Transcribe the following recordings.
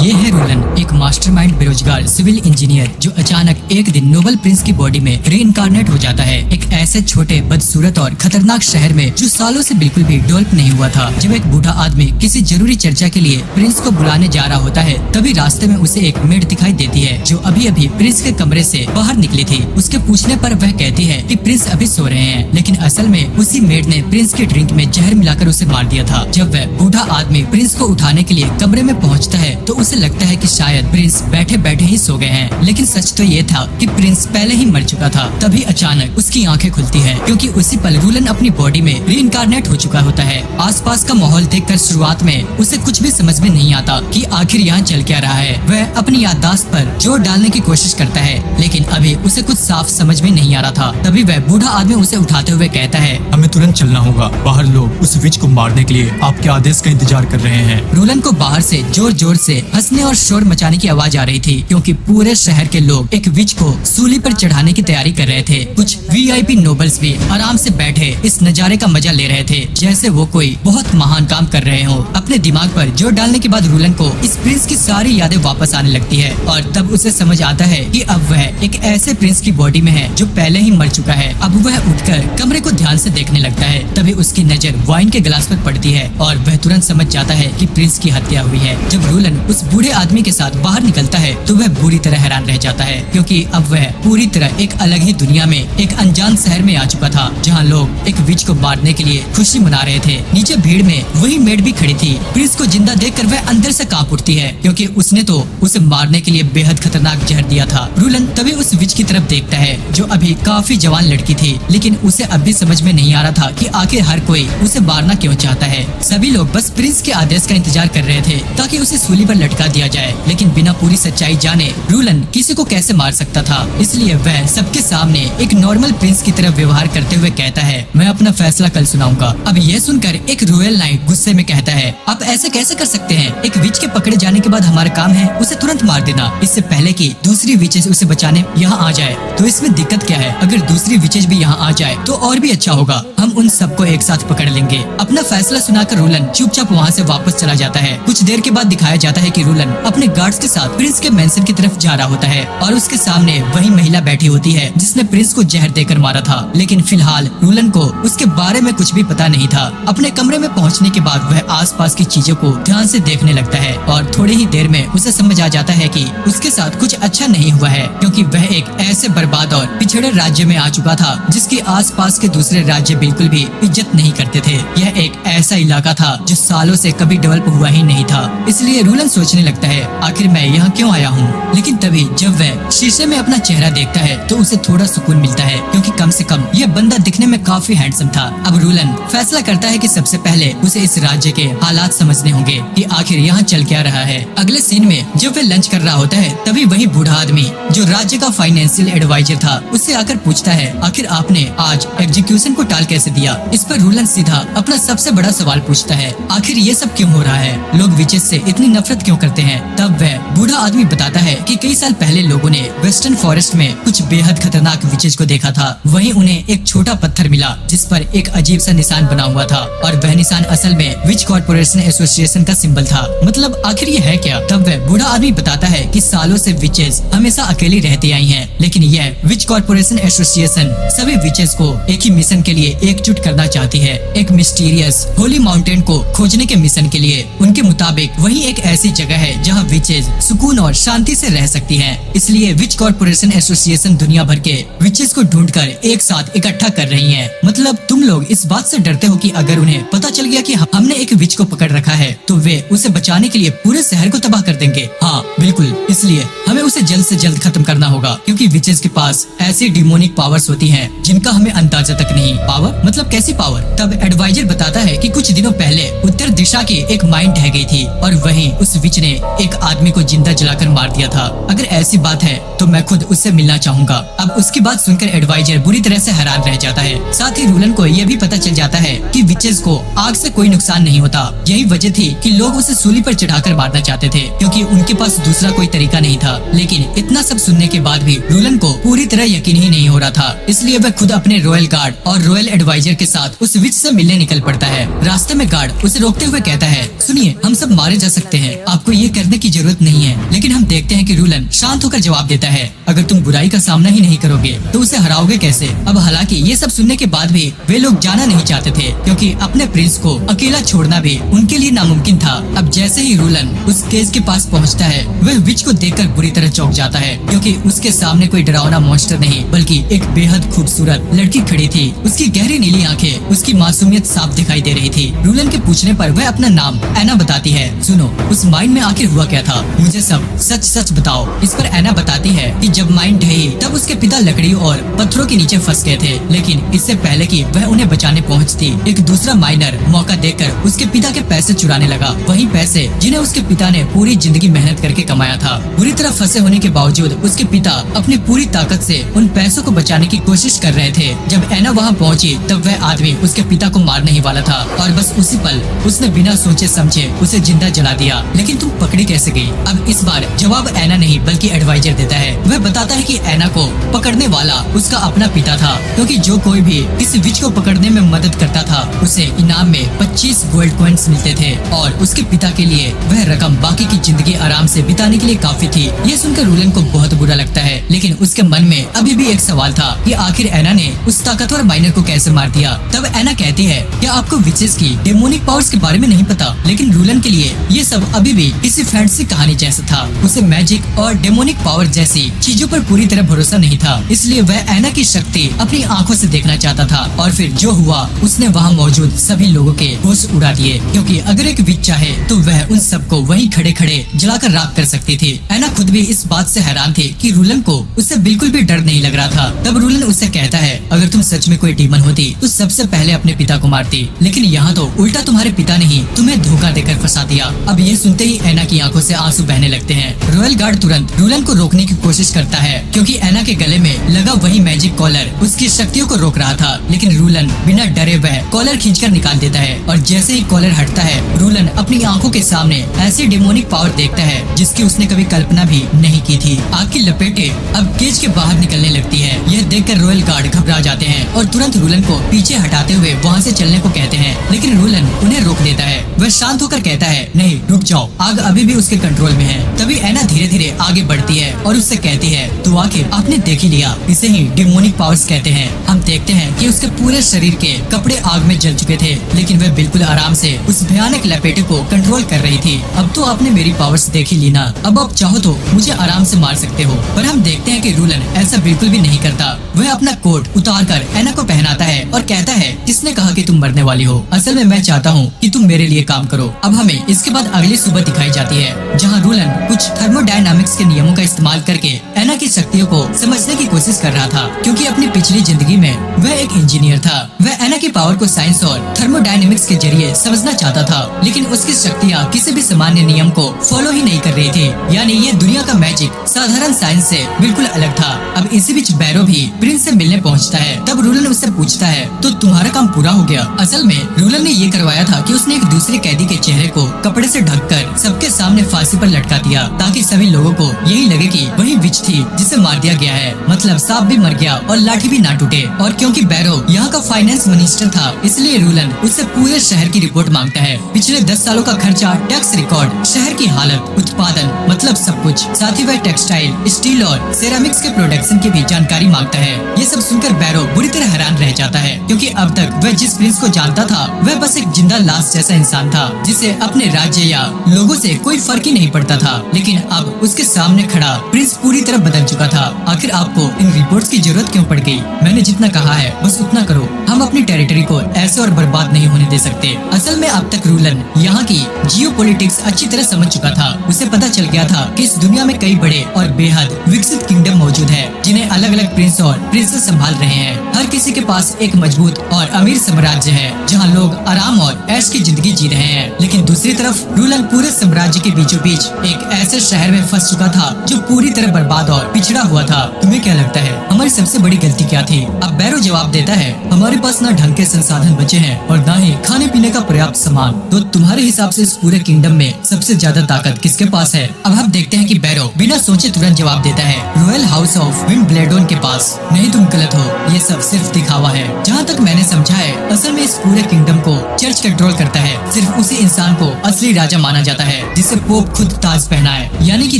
ये है रोलन, एक मास्टरमाइंड बेरोजगार सिविल इंजीनियर जो अचानक एक दिन नोबल प्रिंस की बॉडी में रीइंकार्नेट हो जाता है। एक ऐसे छोटे बदसूरत और खतरनाक शहर में जो सालों से बिल्कुल भी डेवलप नहीं हुआ था। जब एक बूढ़ा आदमी किसी जरूरी चर्चा के लिए प्रिंस को बुलाने जा रहा होता है, तभी रास्ते में उसे एक मेड दिखाई देती है जो अभी अभी प्रिंस के कमरे से बाहर निकली थी। उसके पूछने पर वह कहती है कि प्रिंस अभी सो रहे हैं, लेकिन असल में उसी मेड ने प्रिंस के ड्रिंक में जहर मिलाकर उसे मार दिया था। जब वह बूढ़ा आदमी प्रिंस को उठाने के लिए कमरे में पहुंचता है तो उसे लगता है कि शायद प्रिंस बैठे बैठे ही सो गए हैं, लेकिन सच तो ये था कि प्रिंस पहले ही मर चुका था। तभी अचानक उसकी आंखें खुलती है क्योंकि उसी पल रूलन अपनी बॉडी में रीइंकार्नेट हो चुका होता है। आसपास का माहौल देखकर शुरुआत में उसे कुछ भी समझ में नहीं आता कि आखिर यहाँ चल क्या रहा है। वह अपनी याददाश्त पर जोर डालने की कोशिश करता है, लेकिन अभी उसे कुछ साफ समझ में नहीं आ रहा था। तभी वह बूढ़ा आदमी उसे उठाते हुए कहता है, हमें तुरंत चलना होगा, बाहर लोग उस विच को मारने के लिए आपके आदेश का इंतजार कर रहे हैं। रूलन को बाहर से जोर जोर से हंसने और शोर मचाने की आवाज आ रही थी क्योंकि पूरे शहर के लोग एक विच को सूली पर चढ़ाने की तैयारी कर रहे थे। कुछ वीआईपी नोबल्स भी आराम से बैठे इस नजारे का मजा ले रहे थे जैसे वो कोई बहुत महान काम कर रहे हो। अपने दिमाग पर जोर डालने के बाद रूलन को इस प्रिंस की सारी यादें वापस आने लगती है और तब उसे समझ आता है कि अब वह एक ऐसे प्रिंस की बॉडी में है जो पहले ही मर चुका है। अब वह उठकर कमरे को ध्यान से देखने लगता है। तभी उसकी नजर वाइन के गिलास पर पड़ती है और वह तुरंत समझ जाता है कि प्रिंस की हत्या हुई है। जब रूलन उस बूढ़े आदमी के साथ बाहर निकलता है तो वह बुरी तरह हैरान रह जाता है क्योंकि अब वह पूरी तरह एक अलग ही दुनिया में, एक अनजान शहर में आ चुका था जहाँ लोग एक विच को मारने के लिए खुशी मना रहे थे। नीचे भीड़ में वही मेड भी खड़ी थी। प्रिंस को जिंदा देखकर वह अंदर से कांप उठती है क्योंकि उसने तो उसे मारने के लिए बेहद खतरनाक जहर दिया था। रूलन तभी उस विच की तरफ देखता है जो अभी काफी जवान लड़की थी, लेकिन उसे अब भी समझ में नहीं आ रहा था कि आखिर हर कोई उसे मारना क्यों चाहता है। सभी लोग बस प्रिंस के आदेश का इंतजार कर रहे थे ताकि उसे सूली पर लटका दिया जाए, लेकिन बिना पूरी सच्चाई जाने रूलन किसी को कैसे मार सकता था। इसलिए वह सबके सामने एक नॉर्मल प्रिंस की तरफ व्यवहार करते हुए कहता है, मैं अपना फैसला कल सुनाऊंगा। अब यह सुनकर एक रॉयल नाइट गुस्से में कहता है, आप ऐसे कैसे कर सकते हैं? एक विच के पकड़े जाने के बाद हमारा काम है उसे तुरंत मार देना, इससे पहले कि दूसरी विचेस उसे बचाने यहाँ आ जाए। तो इसमें दिक्कत क्या है? अगर दूसरी विचेस भी यहाँ आ जाए तो और भी अच्छा होगा, हम उन सबको एक साथ पकड़ लेंगे। अपना फैसला सुनाकर रूलन चुपचाप वहाँ से वापस चला जाता है। कुछ देर के बाद दिखाया जाता है कि रूलन अपने गार्ड्स के साथ प्रिंस के मेंशन की तरफ जा रहा होता है और उसके सामने वही महिला बैठी होती है जिसने प्रिंस को जहर देकर मारा था। लेकिन फिलहाल रूलन को उसके बारे में कुछ भी पता नहीं था। अपने कमरे में पहुंचने के बाद वह आसपास की चीजों को ध्यान से देखने लगता है और थोड़ी ही देर में उसे समझ आ जाता है कि उसके साथ कुछ अच्छा नहीं हुआ है क्योंकि वह एक ऐसे बर्बाद और पिछड़े राज्य में आ चुका था जिसके आसपास के दूसरे राज्य बिल्कुल भी इज्जत नहीं करते थे। यह एक ऐसा इलाका था जो सालों से कभी डेवलप हुआ ही नहीं था। इसलिए रूलन सोचने लगता है, आखिर मैं यहाँ क्यों आया हूँ? लेकिन तभी जब वह शीशे में अपना चेहरा देखता है तो उसे थोड़ा सुकून मिलता है क्योंकि कम से कम यह बंदा दिखने में काफी हैंडसम था। अब रूलन फैसला करता है कि सबसे पहले उसे इस राज्य के हालात समझने होंगे कि आखिर यहाँ चल क्या रहा है। अगले सीन में जब वह लंच कर रहा होता है तभी वही बूढ़ा आदमी जो राज्य का फाइनेंशियल एडवाइजर था उससे आकर पूछता है, आखिर आपने आज एग्जीक्यूशन को टाल कैसे दिया? इस पर रूलन सीधा अपना सबसे बड़ा सवाल पूछता है, आखिर ये सब क्यों हो रहा है? लोग विचेस से इतनी नफरत क्यों करते हैं? तब वह बूढ़ा आदमी बताता है कि कई साल पहले लोगों ने वेस्टर्न फॉरेस्ट में कुछ बेहद खतरनाक विचेस को देखा था। वहीं उन्हें एक छोटा पत्थर मिला जिस पर एक अजीब सा निशान बना हुआ था और वह निशान असल में विच कॉर्पोरेशन एसोसिएशन का सिंबल था। मतलब आखिर ये है क्या? तब वह बूढ़ा आदमी बताता है कि सालों से विचेस हमेशा अकेली रहती आई हैं, लेकिन यह विच कॉर्पोरेशन एसोसिएशन सभी विचेस को एक ही मिशन के लिए एकजुट करना चाहती है, एक मिस्टीरियस होली माउंटेन को खोजने के मिशन के लिए। उनके मुताबिक वही एक ऐसी जगह है जहाँ विचेस सुकून और शांति से रह सकती हैं। इसलिए विच कॉर्पोरेशन एसोसिएशन दुनिया भर के विचेस को ढूंढकर एक साथ इकट्ठा कर रही है। मतलब तुम लोग इस बात से डरते हो कि अगर उन्हें पता चल गया कि हमने एक विच को पकड़ रखा है तो वे उसे बचाने के लिए पूरे शहर को तबाह कर देंगे। हाँ बिल्कुल, इसलिए हमें उसे जल्द से जल्द खत्म करना होगा क्योंकि विचेस के पास ऐसी डिमोनिक पावर्स होती हैं जिनका हमें अंदाजा तक नहीं। पावर मतलब कैसी पावर? तब एडवाइजर बताता है कि कुछ दिनों पहले उत्तर दिशा की एक माइन ढह गई थी और वहीं उस विच ने एक आदमी को जिंदा जलाकर मार दिया था। अगर ऐसी बात है तो मैं खुद उससे मिलना चाहूंगा। अब उसकी बात सुनकर एडवाइजर बुरी तरह से हैरान रह जाता है। साथ ही रूलन को यह भी पता चल जाता है कि विचेस को आग से कोई नुकसान नहीं होता। यही वजह थी कि लोग उसे सूली पर चढ़ाकर मारना चाहते थे क्योंकि उनके पास दूसरा कोई तरीका नहीं था। लेकिन इतना सब सुनने के बाद भी रूलन को पूरी तरह यकीन ही नहीं हो रहा था। इसलिए वह खुद अपने रॉयल गार्ड और रॉयल एडवाइजर के साथ उस विच से मिलने निकल पड़ता है। रास्ते में गार्ड उसे रोकते हुए कहता है, सुनिए, हम सब मारे जा सकते हैं, आपको ये करने की जरूरत नहीं है। लेकिन हम देखते हैं कि रूलन शांत होकर जवाब देता है, अगर तुम बुराई का सामना ही नहीं करोगे तो उसे हराओगे कैसे। अब हालांकि ये सब सुनने के बाद भी वे लोग जाना नहीं चाहते थे, क्योंकि अपने प्रिंस को अकेला छोड़ना भी उनके लिए नामुमकिन था। अब जैसे ही रूलन उस केज के पास पहुंचता है, वह विच को देखकर बुरी तरह चौंक जाता है, क्योंकि उसके सामने कोई डरावना मॉन्स्टर नहीं बल्कि एक बेहद खूबसूरत लड़की खड़ी थी। उसकी गहरी नीली आंखें, उसकी मासूमियत साफ दिखाई दे रही थी। रूलन के पूछने पर वह अपना नाम एना बताती है। सुनो, उस माइन में आखिर हुआ क्या था, मुझे सब सच सच बताओ। इस पर एना बताती है कि जब माइन ढही तब उसके पिता लकड़ी और पत्थरों के नीचे फंस गए थे, लेकिन इससे पहले कि वह उन्हें बचाने पहुंचती, एक दूसरा माइनर मौका देखकर उसके पिता के पैसे चुराने लगा। वही पैसे जिन्हें उसके पिता ने पूरी जिंदगी मेहनत करके कमाया था। बुरी तरह फंसे होने के बावजूद उसके पिता अपनी पूरी ताकत से उन पैसों को बचाने की कोशिश कर रहे थे। जब एना वहाँ पहुँची तब वह आदमी उसके पिता को मारने ही वाला था, और बस उसी पल उसने बिना सोचे समझे उसे जिंदा जला दिया। लेकिन तुम पकड़ी कैसे गई? अब इस बार जवाब एना नहीं बल्कि एडवाइजर देता है। वह बताता है कि एना को पकड़ने वाला उसका अपना पिता था, क्योंकि जो कोई भी किसी विच को पकड़ने में मदद करता था उसे इनाम में 25 गोल्ड कॉइन्स मिलते थे, और उसके पिता के लिए वह रकम बाकी की जिंदगी आराम से बिताने के लिए काफी थी। ये सुनकर रूलन को बहुत बुरा लगता है, लेकिन उसके मन में अभी भी एक सवाल था कि आखिर एना ने उस ताकतवर माइनर को कैसे मार दिया। तब एना कहती है, क्या आपको विचेस की डेमोनिक पावर्स के बारे में नहीं पता? लेकिन रूलन के लिए ये सब अभी भी किसी फैंटेसी कहानी जैसा था। उसे मैजिक और डेमोनिक पावर जैसी चीजों पर पूरी तरह भरोसा नहीं था, इसलिए वह एना की शक्ति अपनी आंखों से देखना चाहता था। और फिर जो हुआ, उसने वहाँ मौजूद सभी लोगों के होश उड़ा दिए, क्योंकि अगर एक विच चाहे तो वह उन सबको वहीं खड़े खड़े जलाकर राख कर सकती थी। एना खुद भी इस बात से हैरान थी कि रूलन को उससे बिल्कुल भी डर नहीं लग रहा था। तब रूलन उससे कहता है, अगर तुम सच में कोई डीमन होती तो सबसे पहले अपने पिता को मारती, लेकिन यहाँ तो उल्टा तुम्हारे पिता ने ही तुम्हें धोखा देकर फंसा दिया। अब ये सुनते ही एना की आंखों से आंसू बहने लगते हैं। रॉयल गार्ड तुरंत रूलन को रोकने की कोशिश करता है, क्योंकि एना के गले में लगा वही मैजिक कॉलर उसकी शक्तियों को रोक रहा था। लेकिन रूलन बिना डरे वह कॉलर खींचकर निकाल देता है, और जैसे ही कॉलर हटता है, रूलन अपनी आंखों के सामने ऐसी डेमोनिक पावर देखता है जिसकी उसने कभी कल्पना भी नहीं की थी। आग की लपेटें अब केज के बाहर निकलने लगती है। यह देखकर रॉयल गार्ड घबरा जाते हैं और तुरंत रूलन को पीछे हटाते हुए वहाँ से चलने को कहते हैं, लेकिन रूलन उन्हें रोक देता है। वह शांत होकर कहता है, नहीं रुक जाओ, आग अभी भी उसके कंट्रोल में है। तभी एना धीरे धीरे आगे बढ़ती है और उससे कहती है, तो आखिर आपने देख ही लिया, इसे ही डेमोनिक पावर्स कहते हैं। हम देखते हैं कि उसके पूरे शरीर के कपड़े आग में जल चुके थे, लेकिन वह बिल्कुल आराम से उस भयानक लपेटे को कंट्रोल कर रही थी। अब तो आपने मेरी पावर्स देख ही ली ना, अब आप चाहो तो मुझे आराम से मार सकते हो। पर हम देखते हैं कि रूलन ऐसा बिल्कुल भी नहीं करता। वह अपना कोट उतार कर एना को पहनाता है और कहता है, किसने कहा कि तुम मरने वाली हो? असल में मैं चाहता हूँ कि तुम मेरे लिए काम करो। अब हमें इसके बाद अगली सुबह दिखाई जाती है, जहाँ रूलन कुछ थर्मोडायनामिक्स के नियमों का इस्तेमाल करके एना की शक्तियों को समझने की कोशिश कर रहा था, क्योंकि अपनी पिछली जिंदगी में वह एक इंजीनियर था। वह एना की पावर को साइंस और थर्मोडायनेमिक्स के जरिए समझना चाहता था, लेकिन उसकी शक्तियाँ किसी भी सामान्य नियम को फॉलो ही नहीं कर रही थी। यानी ये दुनिया का मैजिक साधारण साइंस से बिल्कुल अलग था। अब इसी बीच बैरो भी प्रिंस से मिलने पहुंचता है। तब रूलन उससे पूछता है, तो तुम्हारा काम पूरा हो गया? असल में रूलन ने ये करवाया था कि उसने एक दूसरे कैदी के चेहरे को कपड़े से ढककर सबके सामने फांसी पर लटका दिया, ताकि सभी लोगों को यही लगे कि वही विच थी जिसे मार दिया गया है। मतलब सांप भी मर गया और लाठी भी ना टूटे। और क्योंकि बैरो यहाँ का फाइनेंस मिनिस्टर था, इसलिए रूलन उससे पूरे शहर की रिपोर्ट मांगता है। पिछले 10 सालों का खर्चा, टैक्स रिकॉर्ड, शहर की हालत, उत्पादन, मतलब सब कुछ। साथ ही वह टेक्सटाइल, स्टील और सेरामिक्स के प्रोडक्शन की भी जानकारी मांगता है। ये सब सुनकर बैरो बुरी तरह हैरान रह जाता है, क्योंकि अब तक वह जिस प्रिंस को जानता था वह बस एक जिंदा लाश जैसा इंसान था, जिसे अपने राज्य या लोगों से कोई फर्क ही नहीं पड़ता था। लेकिन अब उसके सामने खड़ा प्रिंस पूरी तरह बदल चुका था। आखिर आपको इन रिपोर्ट्स की जरूरत क्यों पड़ गई? मैंने जितना कहा है बस उतना करो। हम अपनी टेरिटरी को ऐसे और बर्बाद नहीं होने दे सकते। असल में अब तक रूलन यहाँ की जियोपॉलिटिक्स अच्छी तरह समझ चुका था। उसे पता चल गया था कि इस दुनिया में कई बड़े और बेहद विकसित किंगडम मौजूद है, जिन्हें अलग अलग प्रिंस और प्रिंसेस संभाल रहे हैं। हर किसी के पास एक मजबूत और अमीर साम्राज्य है, जहाँ लोग आराम और ऐश की जिंदगी जी रहे हैं। लेकिन दूसरी तरफ रूलन पूरे साम्राज्य के बीचों बीच एक ऐसे शहर में फंस चुका था जो पूरी तरह बर्बाद और पिछड़ा हुआ था। तुम्हें क्या लगता है हमारी सबसे बड़ी गलती क्या थी? अब बैरो जवाब देता है, हमारे पास न ढंग के संसाधन बचे हैं और न ही खाने पीने का पर्याप्त सामान। तो तुम्हारे हिसाब से इस पूरे किंगडम में सबसे ज्यादा ताकत किसके पास है? अब हम देखते हैं कि बैरो बिना सोचे तुरंत जवाब देता है रॉयल हाउस ऑफ विंडब्लेडन के पास। नहीं, तुम गलत हो, ये सब सिर्फ दिखावा है। जहाँ तक मैंने समझा है, असल में इस पूरे किंगडम को चर्च कंट्रोल करता है। सिर्फ उसी इंसान को असली राजा माना जाता है जिसे पोप खुद ताज पहना है। यानी कि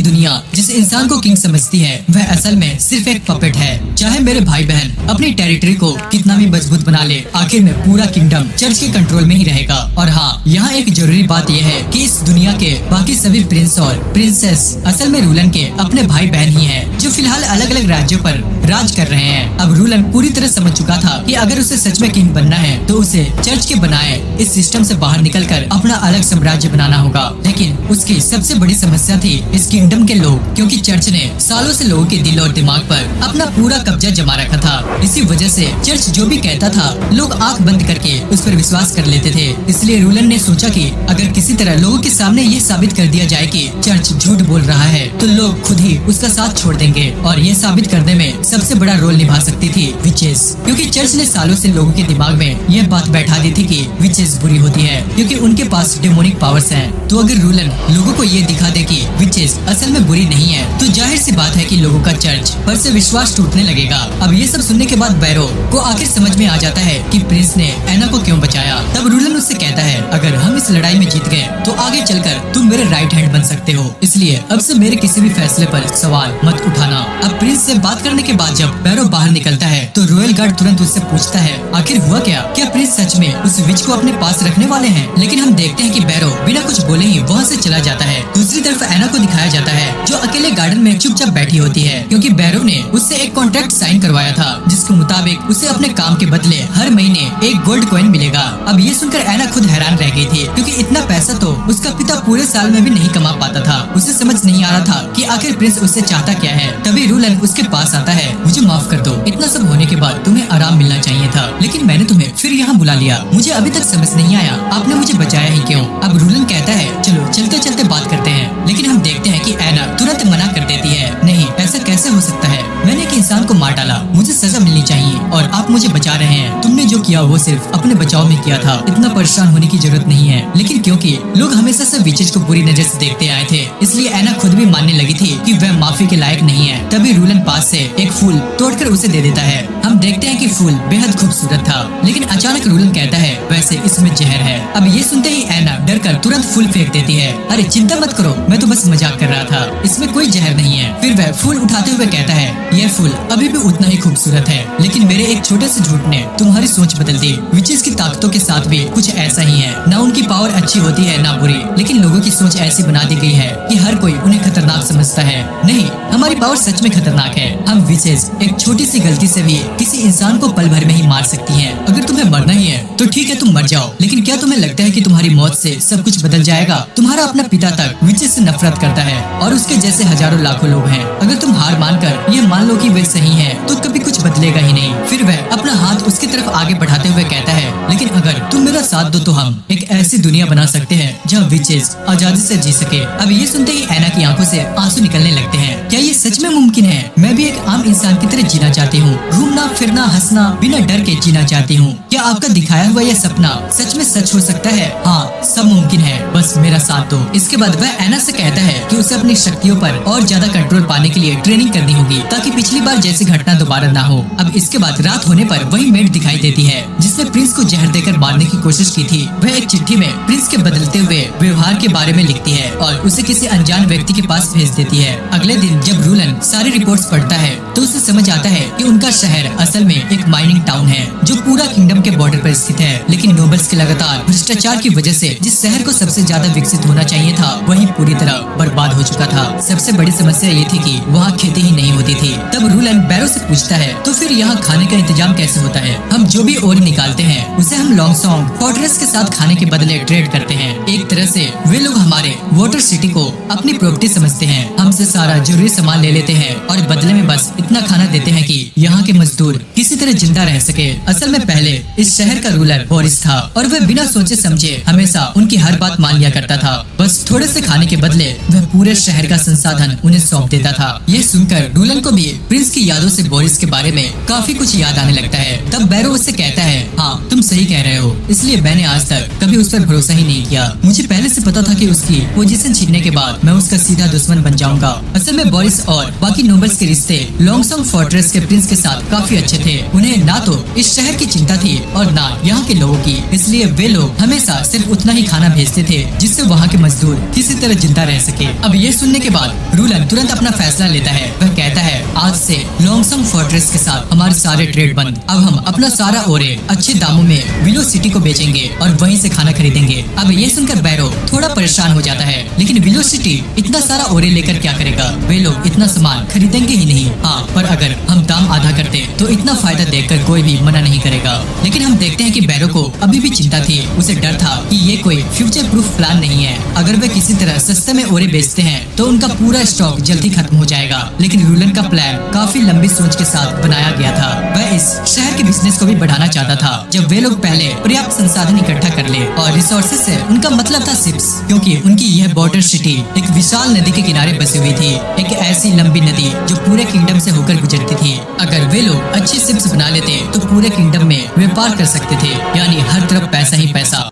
दुनिया जिस इंसान को किंग समझती है वह असल में सिर्फ एक पपेट है। चाहे मेरे भाई बहन अपनी टेरिटरी को कितना भी मजबूत बना ले, आखिर में पूरा किंगडम चर्च के कंट्रोल में ही रहेगा। और हाँ, यहाँ एक जरूरी बात यह है कि इस दुनिया के बाकी सभी प्रिंस और प्रिंसेस असल में रूलन के अपने भाई बहन ही हैं, जो फिलहाल अलग अलग राज्यों पर राज कर रहे हैं। अब रूलन पूरी तरह समझ चुका था कि अगर उसे सच में किंग बनना है तो उसे चर्च के बनाए इस सिस्टम से बाहर निकलकर अपना अलग साम्राज्य बनाना होगा। लेकिन उसकी सबसे बड़ी समस्या थी इस किंगडम के लोग, क्योंकि चर्च ने सालों से लोगों के दिल और दिमाग पर अपना पूरा कब्जा जमा रखा था। इसी वजह से चर्च जो भी कहता था लोग आंख बंद करके उस पर विश्वास कर लेते थे। इसलिए रूलन ने सोचा कि अगर किसी तरह लोगों के सामने ये साबित कर दिया जाए कि चर्च झूठ बोल रहा है तो लोग खुद ही उसका साथ छोड़ देंगे। और ये साबित करने में सबसे बड़ा रोल निभा सकती थी विचेस, क्योंकि चर्च ने सालों से लोगों के दिमाग में यह बात बैठा दी थी कि विचेस बुरी होती है क्योंकि उनके पास डेमोनिक पावर्स हैं। तो अगर रूलन लोगों को ये दिखा दे कि विचेस असल में बुरी नहीं है तो जाहिर सी बात है कि लोगों का चर्च पर से विश्वास टूटने लगेगा। अब ये सब सुनने के बाद बैरो को आखिर समझ में आ जाता है कि प्रिंस ने एना को क्यों बचाया। तब रूलन उससे कहता है अगर हम इस लड़ाई में जीत गए तो आगे चलकर तुम मेरे राइट हैंड बन सकते हो, इसलिए अब से मेरे किसी भी फैसले पर सवाल मत उठाना। अब प्रिंस से बात करने के बाद जब बैरो बाहर निकलता है तो रॉयल गार्ड तुरंत उससे पूछता है आखिर हुआ क्या प्रिंस सच में उस विच को अपने पास रखने वाले हैं। लेकिन हम देखते हैं कि बैरो बिना कुछ बोले ही वहाँ से चला जाता है। दूसरी तरफ एना को दिखाया जाता है जो अकेले गार्डन में चुपचाप बैठी होती है, क्योंकि बैरो ने उससे एक कॉन्ट्रैक्ट साइन करवाया था जिसके मुताबिक उसे अपने काम के बदले हर महीने एक गोल्ड कॉइन मिलेगा। अब ये सुनकर एना खुद हैरान रह गई थी, क्योंकि इतना पैसा तो उसका पिता पूरे साल में भी नहीं कमा पाता था। उसे समझ नहीं आ रहा था कि आखिर प्रिंस उससे चाहता क्या है। तभी रूलन उसके पास आता है, मुझे माफ कर दो, इतना सब होने के बाद तुम्हें आराम मिलना चाहिए था, लेकिन मैंने तुम्हें फिर यहाँ बुला लिया। मुझे अभी तक समझ नहीं आया आपने मुझे बचाया ही क्यों। अब रूलन कहता है चलो चलते चलते बात करते हैं, लेकिन हम देखते हैं कि एना तुरंत मना कर देती है, नहीं ऐसा कैसे हो सकता है, मैंने एक इंसान को मार डाला, मुझे सजा मिलनी चाहिए और आप मुझे बचा रहे हैं। तुमने जो किया वो सिर्फ अपने बचाव में किया था, इतना परेशान होने की जरूरत नहीं है। लेकिन क्योंकि लोग हमेशा से विचेस को बुरी नजर से देखते आए थे, इसलिए एना खुद भी मानने लगी थी कि वह माफी के लायक नहीं है। तभी रूलन पास से एक फूल तोड़कर उसे दे देता है। हम देखते हैं कि फूल बेहद खूबसूरत था, लेकिन अचानक रूलन कहता है वैसे इसमें जहर है। अब ये सुनते ही एना डर कर तुरंत फूल फेंक देती है। अरे चिंता मत करो, मैं तो बस मजाक कर रहा था, इसमें कोई जहर नहीं है। फिर वह फूल उठाते हुए कहता है यह फूल अभी भी उतना ही खूबसूरत है, लेकिन मेरे एक छोटे से झूठ ने तुम्हारी सोच बदल दी। विचेस की ताकतों के साथ भी कुछ ऐसा ही है, ना उनकी पावर अच्छी होती है ना बुरी, लेकिन लोगों की सोच ऐसी बना दी गई है कि हर कोई उन्हें खतरनाक समझता है। नहीं, हमारी पावर सच में खतरनाक है। हम विचेस एक छोटी सी गलती से भी किसी इंसान को पल भर में ही मार सकती हैं। अगर तुम्हें मरना ही है तो ठीक है, तुम मर जाओ, लेकिन क्या तुम्हें लगता है कि तुम्हारी मौत से सब कुछ बदल जाएगा? तुम्हारा अपना पिता तक विचेस से नफरत करता है और उसके जैसे हजारों लाखों लोग हैं। अगर तुम हार मानकर ये मान लो कि वे सही है तो कभी कुछ बदलेगा ही नहीं। फिर वह अपना हाथ उसकी तरफ आगे बढ़ाते हुए कहता है लेकिन अगर तुम मेरा साथ दो तो हम एक ऐसी दुनिया बना सकते हैं जहाँ विचेस आजादी से जी सके। अब ये सुनते ही एना की आंखों से आंसू निकलने लगते हैं। क्या ये सच में मुमकिन है? मैं भी एक आम इंसान की तरह जीना चाहती हूँ, घूमना फिरना हंसना बिना डर के जीना चाहती हूँ। क्या आपका दिखाया हुआ यह सपना सच में सच हो सकता है? हाँ, सब मुमकिन है, बस मेरा साथ दो। इसके बाद वह एना से कहता है कि उसे अपनी शक्तियों पर और ज्यादा कंट्रोल पाने के लिए ट्रेनिंग करनी होगी ताकि पिछली बार जैसी घटना दोबारा ना हो। अब इसके बाद रात होने पर वही मेड दिखाई देती है जिसने प्रिंस को जहर देकर मारने की कोशिश की थी। वह एक चिट्ठी में प्रिंस के बदलते हुए व्यवहार के बारे में लिखती है और उसे किसी अनजान व्यक्ति के पास भेज देती है। अगले दिन जब रूलन सारी रिपोर्ट्स पढ़ता है तो उसे समझ आता है कि उनका शहर असल में एक माइनिंग टाउन है जो पूरा किंगडम के बॉर्डर पर स्थित है। लेकिन नोबल्स के लगातार भ्रष्टाचार की वजह से जिस शहर को सबसे ज्यादा विकसित होना चाहिए था वही पूरी तरह बर्बाद हो चुका था। सबसे बड़ी समस्या ये थी कि वहाँ खेती ही नहीं होती थी। तब रूलन बैरो से पूछता है तो फिर यहाँ खाने का इंतजाम कैसे होता है? हम जो भी ओर निकालते हैं उसे हम लॉन्गसॉन्ग फोर्ट्रेस के साथ खाने के बदले ट्रेड करते हैं। एक तरह से वे लोग हमारे वाटर सिटी को अपनी प्रॉपर्टी समझते हैं, हमसे सारा जरूरी सामान ले लेते हैं और बदले में बस इतना खाना देते हैं कि यहाँ के मजदूर किसी तरह जिंदा रह सके। असल में पहले इस शहर का रूलर बोरिस था और वह बिना सोचे समझे हमेशा उनकी हर बात मान लिया करता था। बस थोड़े से खाने के बदले वह पूरे शहर का संसाधन उन्हें सौंप देता था। यह सुनकर रूलन को भी प्रिंस की यादों से बोरिस के बारे में काफी कुछ याद आने लगता है। तब बैरो उससे कहता है, हाँ तुम सही कह रहे हो, इसलिए मैंने आज तक कभी उस पर भरोसा ही नहीं किया। मुझे पहले से पता था कि उसकी पोजीशन छीनने के बाद मैं उसका सीधा दुश्मन बन जाऊंगा। असल में बोरिस और बाकी नोबल्स के रिश्ते लॉन्गसॉन्ग फोर्ट्रेस के प्रिंस के साथ काफी अच्छे थे। उन्हें ना तो इस शहर की चिंता थी और ना यहाँ के लोगों की, इसलिए वे लोग हमेशा सिर्फ उतना ही खाना भेजते थे जिससे वहाँ के मजदूर किसी तरह जिंदा रह सके। अब ये सुनने के बाद रूलन तुरंत अपना फैसला लेता है। वह कहता है, आज से लॉन्गसॉन्ग फोर्ट्रेस के साथ हमारे सारे ट्रेड बंद। अब हम अपना सारा ओरे अच्छे दामों में विलो सिटी को बेचेंगे और वहीं से खाना खरीदेंगे। अब ये सुनकर बैरो थोड़ा परेशान हो जाता है, लेकिन विलो सिटी इतना सारा ओरे लेकर क्या करेगा? वे लोग इतना सामान खरीदेंगे ही नहीं। हाँ, पर अगर हम दाम आधा करते तो इतना फायदा देखकर कोई भी मना नहीं करेगा। लेकिन हम देखते हैं कि बैरो को अभी भी चिंता थी। उसे डर था कि ये कोई फ्यूचर प्रूफ प्लान नहीं है। अगर वे किसी तरह सस्ते में ओरे बेचते हैं तो उनका पूरा स्टॉक जल्दी खत्म हो जाएगा। लेकिन रूलन का प्लान काफी लंबी सोच के साथ बनाया गया था। वह इस शहर के बिजनेस को भी बढ़ाना चाहता था। जब वे लोग पहले पर्याप्त संसाधन इकट्ठा कर ले, और रिसोर्सेज से उनका मतलब था शिप्स, क्योंकि उनकी यह बॉर्डर सिटी एक विशाल नदी के किनारे बसी हुई थी। एक ऐसी लंबी नदी जो पूरे किंगडम से होकर गुजरती थी। अगर वे लोग अच्छी शिप्स बना लेते तो पूरे किंगडम में व्यापार कर सकते थे, यानी हर तरफ पैसा ही पैसा।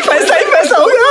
पैसा ही पैसा होगा।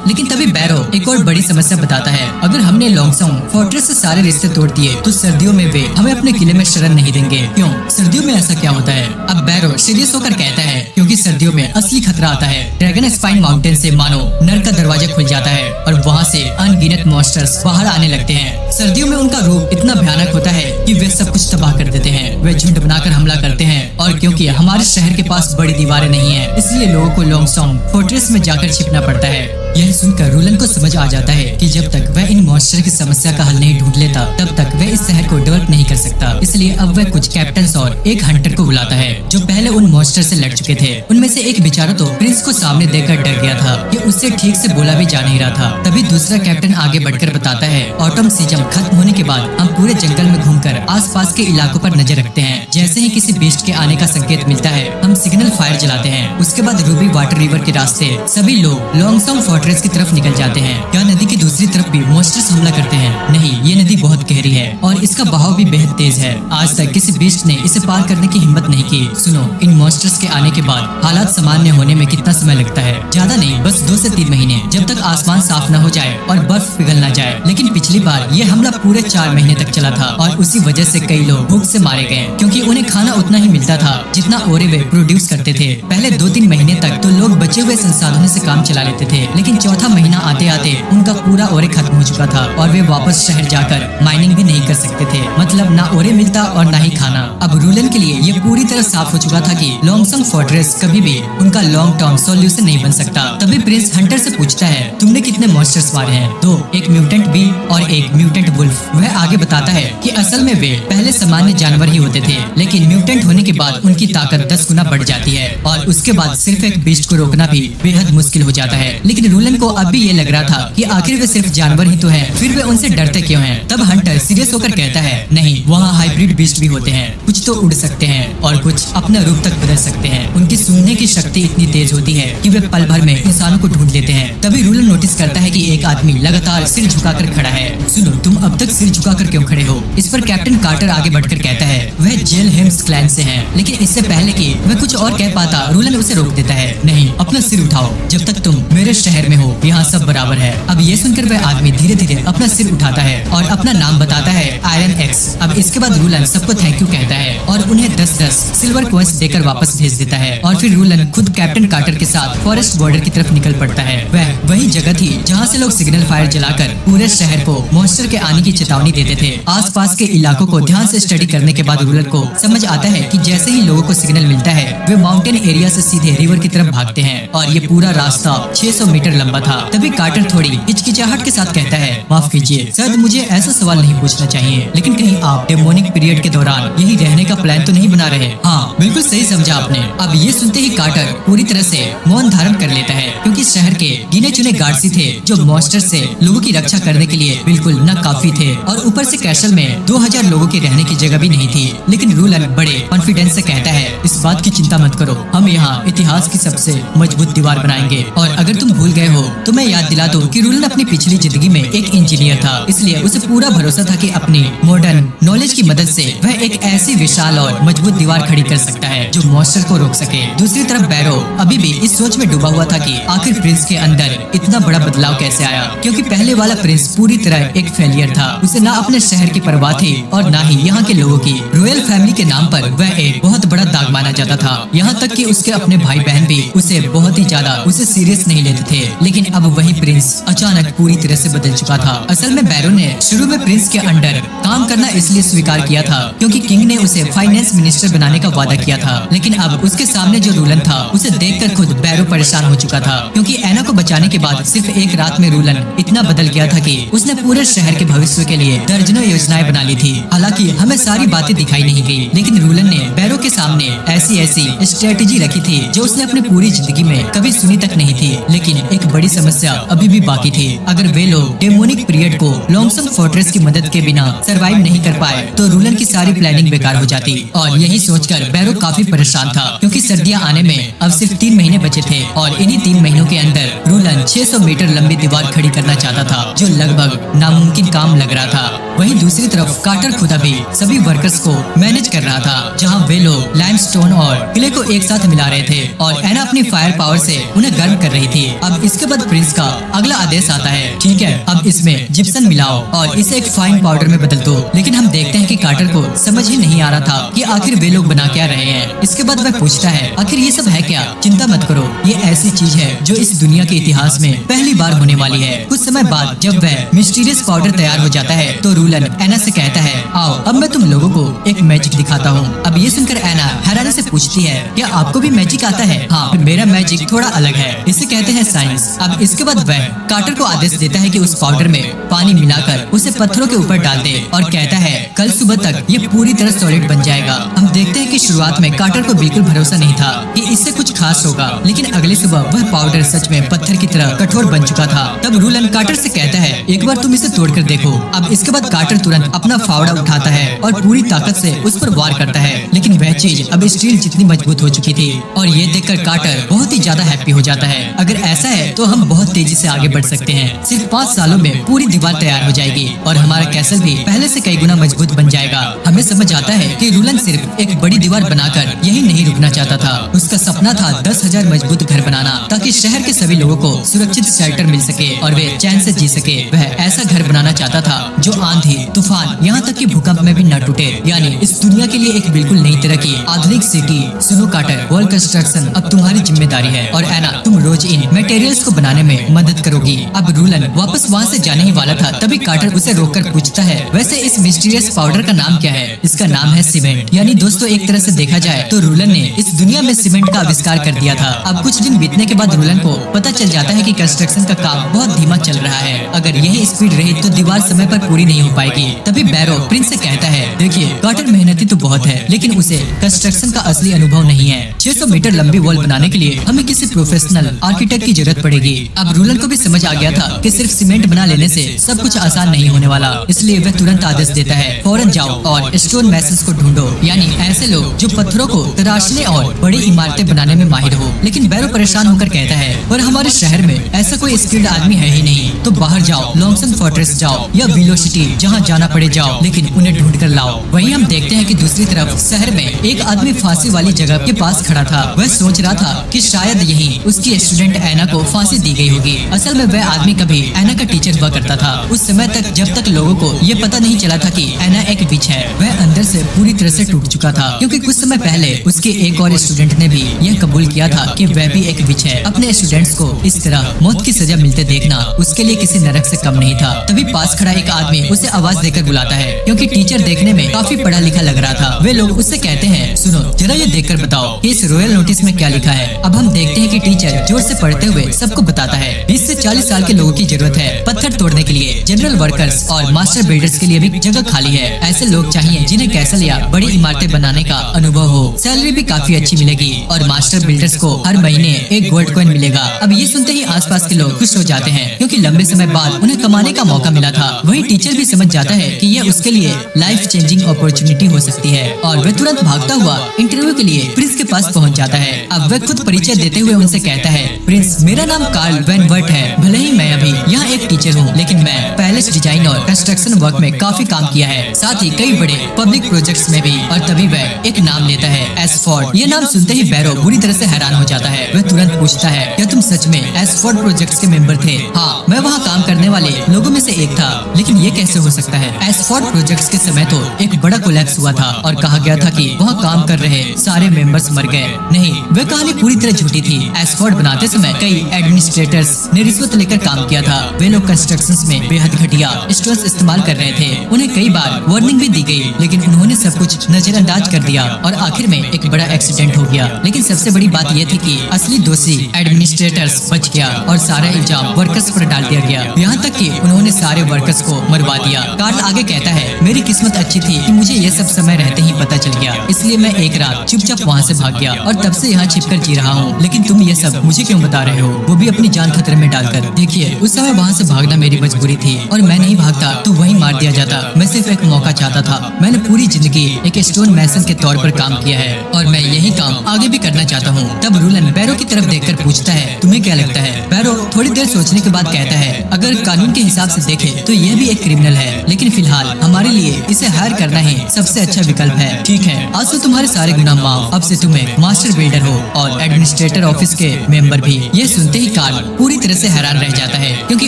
लेकिन तभी बैरो एक और बड़ी समस्या बताता है। अगर हमने लॉन्गसॉन्ग फोर्ट्रेस से सारे रिश्ते तोड़ दिए तो सर्दियों में वे हमें अपने किले में शरण नहीं देंगे। क्यों? सर्दियों में ऐसा क्या होता है? अब बैरो सीरियस होकर कहता है, क्योंकि सर्दियों में असली खतरा आता है। ड्रैगन स्पाइन माउंटेन से मानो नर्क का दरवाजा खुल जाता है और वहाँ से अनगिनत मॉन्स्टर्स बाहर आने लगते हैं। सर्दियों में उनका रूप इतना भयानक होता है कि वे सब कुछ तबाह कर देते हैं। वे झुंड बनाकर हमला करते हैं, और क्योंकि हमारे शहर के पास बड़ी दीवारें नहीं है, इसलिए लोगों को लॉन्गसॉन्ग फोर्ट्रेस में जाकर छिपना पड़ता है। यह सुनकर रूलन को समझ आ जाता है कि जब तक वह इन मॉन्स्टर की समस्या का हल नहीं ढूंढ लेता तब तक वह इस शहर को डेवलप नहीं कर सकता। इसलिए अब वह कुछ कैप्टन्स और एक हंटर को बुलाता है जो पहले उन मॉन्स्टर से लड़ चुके थे। उनमें से एक बेचारा तो प्रिंस को सामने देखकर डर गया था कि उससे ठीक से बोला भी जा नहीं रहा था। तभी दूसरा कैप्टन आगे बढ़कर बताता है, ऑटम सीजन खत्म होने के बाद हम पूरे जंगल में घूमकर आसपास के इलाकों पर नजर रखते हैं। जैसे ही किसी बीस्ट के आने का संकेत मिलता है हम सिग्नल फायर जलाते हैं। उसके बाद रूबी वाटर रिवर के रास्ते सभी लोग लॉन्गसॉन्ग फोर्ट्रेस की तरफ निकल जाते हैं। क्या नदी की दूसरी तरफ भी मॉन्स्टर्स हमला करते हैं? नहीं, ये नदी बहुत गहरी है और इसका बहाव भी बेहद तेज है। आज तक किसी बीस्ट ने इसे पार करने की हिम्मत नहीं की। सुनो, इन मॉन्स्टर्स के आने के बाद हालात सामान्य होने में कितना समय लगता है? ज्यादा नहीं, बस 2 से 3 महीने, जब तक आसमान साफ न हो जाए और बर्फ पिघल न जाए। लेकिन पिछली बार ये हमला पूरे 4 महीने तक चला था और उसी वजह से कई लोग भूख से मारे गए, क्योंकि उन्हें खाना उतना ही मिलता था जितना ओरे वे प्रोड्यूस करते थे। पहले 2-3 महीने तक तो लोग बचे हुए संसाधनों से काम चला लेते थे, लेकिन चौथा महीना आते आते उनका पूरा ओरे खत्म हो चुका था और वे वापस शहर जाकर माइनिंग भी नहीं कर सकते थे। मतलब ना ओरे मिलता और ना ही खाना। अब रूलन के लिए ये पूरी तरह साफ हो चुका था कि लॉन्गसॉन्ग फोर्ट्रेस कभी भी उनका लॉन्ग टर्म सॉल्यूशन नहीं बन सकता। तभी प्रिंस हंटर से पूछता है, तुमने कितने मॉन्स्टर्स मारे हैं? 2, एक म्यूटेंट बी और एक म्यूटेंट वुल्फ। वह आगे बताता है कि असल में वे पहले सामान्य जानवर ही होते थे, लेकिन म्यूटेंट होने के बाद उनकी ताकत 10 गुना बढ़ जाती है और उसके बाद सिर्फ एक बीस्ट को रोकना भी बेहद मुश्किल हो जाता है। लेकिन रूलन को अब भी ये लग रहा था कि आखिर वे सिर्फ जानवर ही तो हैं, फिर वे उनसे डरते क्यों हैं? तब हंटर सीरियस होकर कहता है, नहीं, वहाँ हाइब्रिड बीस्ट भी होते हैं। कुछ तो उड़ सकते हैं और कुछ अपना रूप तक बदल सकते हैं। उनकी सूंघने की शक्ति इतनी तेज होती है कि वे पल भर में इंसानों को ढूंढ लेते हैं। तभी रूलन नोटिस करता है कि एक आदमी लगातार सिर झुकाकर खड़ा है। सुनो, तुम अब तक सिर झुकाकर क्यों खड़े हो? इस पर कैप्टन कार्टर आगे बढ़कर कहता है, वह जेल हेम्स क्लैन से हैं। लेकिन इससे पहले कि वह कुछ और कह पाता, रूलन उसे रोक देता है, नहीं, अपना सिर उठाओ। जब तक तुम मेरे शहर में हो यहाँ सब बराबर है। अब ये सुनकर वह आदमी धीरे धीरे अपना सिर उठाता है और अपना नाम बताता है, आयरन एक्स। अब इसके बाद रूलन सबको थैंक यू कहता है और उन्हें 10-10 सिल्वर कॉइंस देकर वापस भेज देता है। और फिर रूलन खुद कैप्टन कार्टर के साथ फॉरेस्ट बॉर्डर की तरफ निकल पड़ता है। वह वही जगह थी जहाँ से लोग सिग्नल फायर जलाकर पूरे शहर को मॉन्स्टर के आने की चेतावनी देते थे। आसपास के इलाकों को ध्यान से स्टडी करने के बाद रूलन को समझ आता है कि जैसे ही लोगों को सिग्नल मिलता है वे माउंटेन एरिया से सीधे रिवर की तरफ भागते हैं और ये पूरा रास्ता 600 मीटर लंबा था। तभी कार्टर थोड़ी हिचकिचाहट के साथ कहता है, माफ कीजिए, शायद मुझे ऐसा सवाल नहीं पूछना चाहिए, लेकिन कहीं आप डेमोनिक पीरियड के दौरान यही रहने का प्लान तो नहीं बना रहे? हाँ, बिल्कुल सही समझा आपने। अब ये सुनते ही कार्टर पूरी तरह से मौन धारण कर लेता है, क्योंकि शहर के गिने चुने गार्ड्स ही थे जो मॉन्स्टर से लोगों की रक्षा करने के लिए बिल्कुल न काफी थे, और ऊपर से कैसल में 2000 लोगों के रहने की जगह भी नहीं थी। लेकिन रूलन बड़े कॉन्फिडेंस से कहता है, इस बात की चिंता मत करो, हम यहाँ इतिहास की सबसे मजबूत दीवार बनाएंगे। और अगर तुम भूल गए हो तो मैं याद दिला दूं कि रूलन अपनी पिछली जिंदगी में एक इंजीनियर था, इसलिए उसे पूरा भरोसा था कि अपनी मॉडर्न नॉलेज की मदद से वह एक ऐसी विशाल और मजबूत दीवार खड़ी कर सकता है जो मॉन्स्टर को रोक सके। दूसरी तरफ बैरो अभी भी इस सोच में डूबा हुआ था कि आखिर प्रिंस के अंदर इतना बड़ा बदलाव कैसे आया, क्योंकि पहले वाला प्रिंस पूरी तरह एक फेलियर था। उसे ना अपने शहर की परवाह थी और ना ही यहाँ के लोगों की। रॉयल फैमिली के नाम पर वह एक बहुत बड़ा दाग माना जाता था, यहाँ तक कि उसके अपने भाई बहन भी उसे बहुत ही ज्यादा उसे सीरियस नहीं लेते थे। लेकिन अब वही प्रिंस अचानक पूरी तरह से बदल चुका था। असल में बैरो ने शुरू में प्रिंस के अंडर काम करना इसलिए स्वीकार किया था क्योंकि किंग ने उसे फाइनेंस मिनिस्टर बनाने का वादा किया था। लेकिन अब उसके सामने जो रूलन था उसे देखकर खुद बैरो परेशान हो चुका था, क्योंकि एना को बचाने के बाद सिर्फ एक रात में रूलन इतना बदल गया था कि उसने पूरे शहर के भविष्य के लिए दर्जनों योजनाएं बना ली थी। हालांकि हमें सारी बातें दिखाई नहीं गई, लेकिन रूलन ने बैरो के सामने ऐसी स्ट्रेटेजी रखी थी जो उसने अपनी पूरी जिंदगी में कभी सुनी तक नहीं थी। लेकिन एक बड़ी समस्या अभी भी बाकी थी। अगर वे लोग डेमोनिक पीरियड को लॉन्गसम फोर्ट्रेस की मदद के बिना सरवाइव नहीं कर पाए तो रूलन की सारी प्लानिंग बेकार हो जाती। और यही सोचकर बैरो काफी परेशान था, क्योंकि सर्दियां आने में अब सिर्फ 3 महीने बचे थे और इन्हीं 3 महीनों के अंदर रूलन 600 मीटर लंबी दीवार खड़ी करना चाहता था, जो लगभग नामुमकिन काम लग रहा था। वहीं दूसरी तरफ कार्टर खुदा भी सभी वर्कर्स को मैनेज कर रहा था, जहां वे लोग लाइमस्टोन और क्ले को एक साथ मिला रहे थे और एना अपनी फायर पावर से उन्हें गर्म कर रही थी। अब इसके बाद प्रिंस का अगला आदेश आता है, ठीक है, अब इसमें जिप्सन मिलाओ और इसे एक फाइन पाउडर में बदल दो। लेकिन हम देखते हैं कि कार्टर को समझ ही नहीं आ रहा था कि आखिर वे लोग बना क्या रहे हैं। इसके बाद वह पूछता है, आखिर ये सब है क्या? चिंता मत करो, ये ऐसी चीज है जो इस दुनिया के इतिहास में पहली बार होने वाली है। कुछ समय बाद जब वह मिस्टीरियस पाउडर तैयार हो जाता है तो रूलन एना से कहता है, आओ अब मैं तुम लोगों को एक मैजिक दिखाता हूँ। अब ये सुनकर एना हैरानी से पूछती है, क्या आपको भी मैजिक आता है? हाँ, मेरा मैजिक थोड़ा अलग है, इसे कहते हैं साइंस। अब इसके बाद वह कार्टर को आदेश देता है कि उस पाउडर में पानी मिलाकर उसे पत्थरों के ऊपर डाल दे और कहता है कल सुबह तक ये पूरी तरह सॉलिड बन जाएगा। हम देखते हैं कि शुरुआत में कार्टर को बिल्कुल भरोसा नहीं था कि इससे कुछ खास होगा, लेकिन अगली सुबह वह पाउडर सच में पत्थर की तरह कठोर बन चुका था। तब रूलन कार्टर से कहता है, एक बार तुम इसे तोड़कर देखो। अब इसके बाद कार्टर तुरंत अपना फावड़ा उठाता है और पूरी ताकत से उस पर वार करता है, लेकिन वह चीज अब स्टील जितनी मजबूत हो चुकी थी। और ये देखकर कार्टर बहुत ही ज्यादा हैप्पी हो जाता है। अगर ऐसा है तो हम बहुत तेजी से आगे बढ़ सकते हैं। सिर्फ 5 सालों में पूरी दीवार तैयार हो जाएगी और हमारा कैसल भी पहले से कई गुना मजबूत बन जाएगा। हमें समझ आता है कि रूलन सिर्फ एक बड़ी दीवार बनाकर यही नहीं रुकना चाहता था। उसका सपना था 10,000 मजबूत घर बनाना, ताकि शहर के सभी लोगों को सुरक्षित शेल्टर मिल सके और वे चैन से जी सके। वह ऐसा घर बनाना चाहता था जो आंधी, तूफान, यहाँ तक कि भूकंप में भी न टूटे। यानी इस दुनिया के लिए एक बिल्कुल नई तरह की आधुनिक सिटी। सुनो कार्टर, वॉल कंस्ट्रक्शन अब तुम्हारी जिम्मेदारी है और एना तुम रोज इन मटेरियल्स को बनाने में मदद करोगी। अब रूलन वापस वहाँ से जाने ही वाला था, तभी कार्टर उसे रोककर पूछता है, वैसे इस मिस्टीरियस पाउडर का नाम क्या है? इसका नाम है सीमेंट। यानी दोस्तों एक तरह से देखा जाए तो रूलन ने इस दुनिया में सीमेंट का आविष्कार कर दिया था। अब कुछ दिन बीतने के बाद रूलन को पता चल जाता है कि कंस्ट्रक्शन का काम बहुत धीमा चल रहा है। अगर यही स्पीड रही तो दीवार समय पर पूरी नहीं हो पाएगी। तभी बैरो प्रिंस से कहता है, देखिए कार्टर मेहनती तो बहुत है, लेकिन उसे कंस्ट्रक्शन का असली अनुभव नहीं है। 600 मीटर लंबी वॉल बनाने के लिए हमें किसी प्रोफेशनल आर्किटेक्ट की जरूरत पड़ेगी। अब रूलन को भी समझ आ गया था कि सिर्फ सीमेंट बना लेने से सब कुछ आसान नहीं होने वाला, इसलिए वह तुरंत आदेश देता है, फौरन जाओ और स्टोन मैसन्स को ढूंढो, यानी ऐसे लोग जो पत्थरों को तराशने और बड़ी इमारतें बनाने में माहिर हो। लेकिन बैरो परेशान होकर कहता है, पर हमारे शहर में ऐसा कोई स्किल्ड आदमी है ही नहीं, तो बाहर जाओ, लॉन्गसन फोर्ट्रेस जाओ या विलो सिटी, जहाँ जाना पड़े जाओ, लेकिन उन्हें ढूंढ कर लाओ। वहीं हम देखते हैं कि दूसरी तरफ शहर में एक आदमी फांसी वाली जगह के पास खड़ा था। वह सोच रहा था कि शायद यही उसकी स्टूडेंट एना को फांसी दी गई होगी। असल में वह आदमी कभी एना का टीचर हुआ करता था, उस समय तक जब तक लोगों को ये पता नहीं चला था कि एना एक विच है। वह अंदर से पूरी तरह से टूट चुका था, क्योंकि कुछ समय पहले उसके एक और स्टूडेंट ने भी यह कबूल किया था कि वह भी एक विच है। अपने स्टूडेंट्स को इस तरह मौत की सजा मिलते देखना उसके लिए किसी नरक से कम नहीं था। तभी पास खड़ा एक आदमी उसे आवाज देकर बुलाता है, क्योंकि टीचर देखने में काफी पढ़ा लिखा लग लग रहा था। वे लोग उससे कहते हैं, सुनो जरा ये देखकर बताओ कि इस रॉयल नोटिस में क्या लिखा है। अब हम देखते हैं कि टीचर जोर से पढ़ते हुए सबको बताता है 20 से 40 साल के लोगों की जरूरत है पत्थर तोड़ने के लिए। जनरल वर्कर्स और मास्टर बिल्डर्स के लिए भी जगह खाली है। ऐसे लोग चाहिए जिन्हें कैसल या बड़ी इमारतें बनाने का अनुभव हो। सैलरी भी काफी अच्छी मिलेगी और मास्टर बिल्डर्स को हर महीने एक गोल्ड कॉइन मिलेगा। अब ये सुनते ही आसपास के लोग खुश हो जाते हैं क्योंकि लंबे समय बाद उन्हें कमाने का मौका मिला था। वहीं टीचर भी समझ जाता है कि यह उसके लिए लाइफ चेंजिंग अपॉर्चुनिटी हो सकती है और वह तुरंत भागता हुआ इंटरव्यू के लिए प्रिंस के पास पहुंच जाता है। अब वह खुद परिचय देते हुए उनसे कहता है, प्रिंस मेरा नाम कार्ल वैन वर्ट है। भले ही मैं अभी यहाँ एक टीचर हूँ, लेकिन मैं पैलेस डिजाइन और कंस्ट्रक्शन वर्क में काफी काम किया है, साथ ही कई बड़े पब्लिक प्रोजेक्ट्स में भी। और तभी वह एक नाम लेता है, एसफोर्ड। ये नाम सुनते ही बैरो बुरी तरह से हैरान हो जाता है। वह तुरंत पूछता है, क्या तुम सच में एसफोर्ड प्रोजेक्ट्स के मेंबर थे? हाँ, मैं वहाँ काम करने वाले लोगों में से एक था। लेकिन ये कैसे हो सकता है? एसफोर्ड प्रोजेक्ट्स के समय तो एक बड़ा कोलैप्स हुआ था और कहा गया था कि वहाँ काम कर रहे सारे मेंबर्स मर गए। नहीं, वह कहानी पूरी तरह झूठी थी। एसफोर्ड बनाते समय कई एडमिनिस्ट्रेटर्स ने रिश्वत लेकर काम किया था। वे लोग कंस्ट्रक्शंस में बेहद घटिया स्टोन्स इस्तेमाल कर रहे थे। उन्हें कई बार वार्निंग भी दी गई, लेकिन उन्होंने सब कुछ नजरअंदाज कर दिया और आखिर में एक बड़ा एक्सीडेंट हो गया। लेकिन सबसे बड़ी बात यह थी कि असली दोषी एडमिनिस्ट्रेटर्स बच गया और सारा इल्जाम वर्कर्स पर डाल दिया गया। यहाँ तक कि उन्होंने सारे वर्कर्स को मरवा दिया। कार्ल आगे कहता है, मेरी किस्मत अच्छी थी कि मुझे ये सब समय रहते ही पता चल गया, इसलिए मैं एक रात चुपचाप वहाँ से भाग गया और तब से यहाँ छिपकर जी रहा हूँ। लेकिन तुम ये सब मुझे क्यों बता रहे हो, वो भी अपनी जान खतरे में डालकर? देखिए, उस समय वहाँ से भागना मेरी मजबूरी थी और मैं नहीं भागता तो वहीं मार दिया जाता। मैं सिर्फ एक मौका चाहता था। मैंने पूरी जिंदगी एक स्टोन मैसन के तौर पर काम किया है और मैं यही काम आगे भी करना चाहता हूँ। तब रूलन बैरो की तरफ देखकर पूछता है, तुम्हें क्या लगता है? बैरो थोड़ी देर सोचने के बाद कहता है, अगर कानून के हिसाब से देखें तो यह भी एक क्रिमिनल है, लेकिन फिलहाल हमारे लिए इसे हायर करना ही सबसे अच्छा विकल्प है। ठीक है, आज से तुम्हारे सारे गुनाह माफ। अब से तुम एक मास्टर बिल्डर हो और एडमिनिस्ट्रेटर ऑफिस के मेंबर भी। ये सुनते ही कार्ल पूरी तरह से हैरान रह जाता है क्योंकि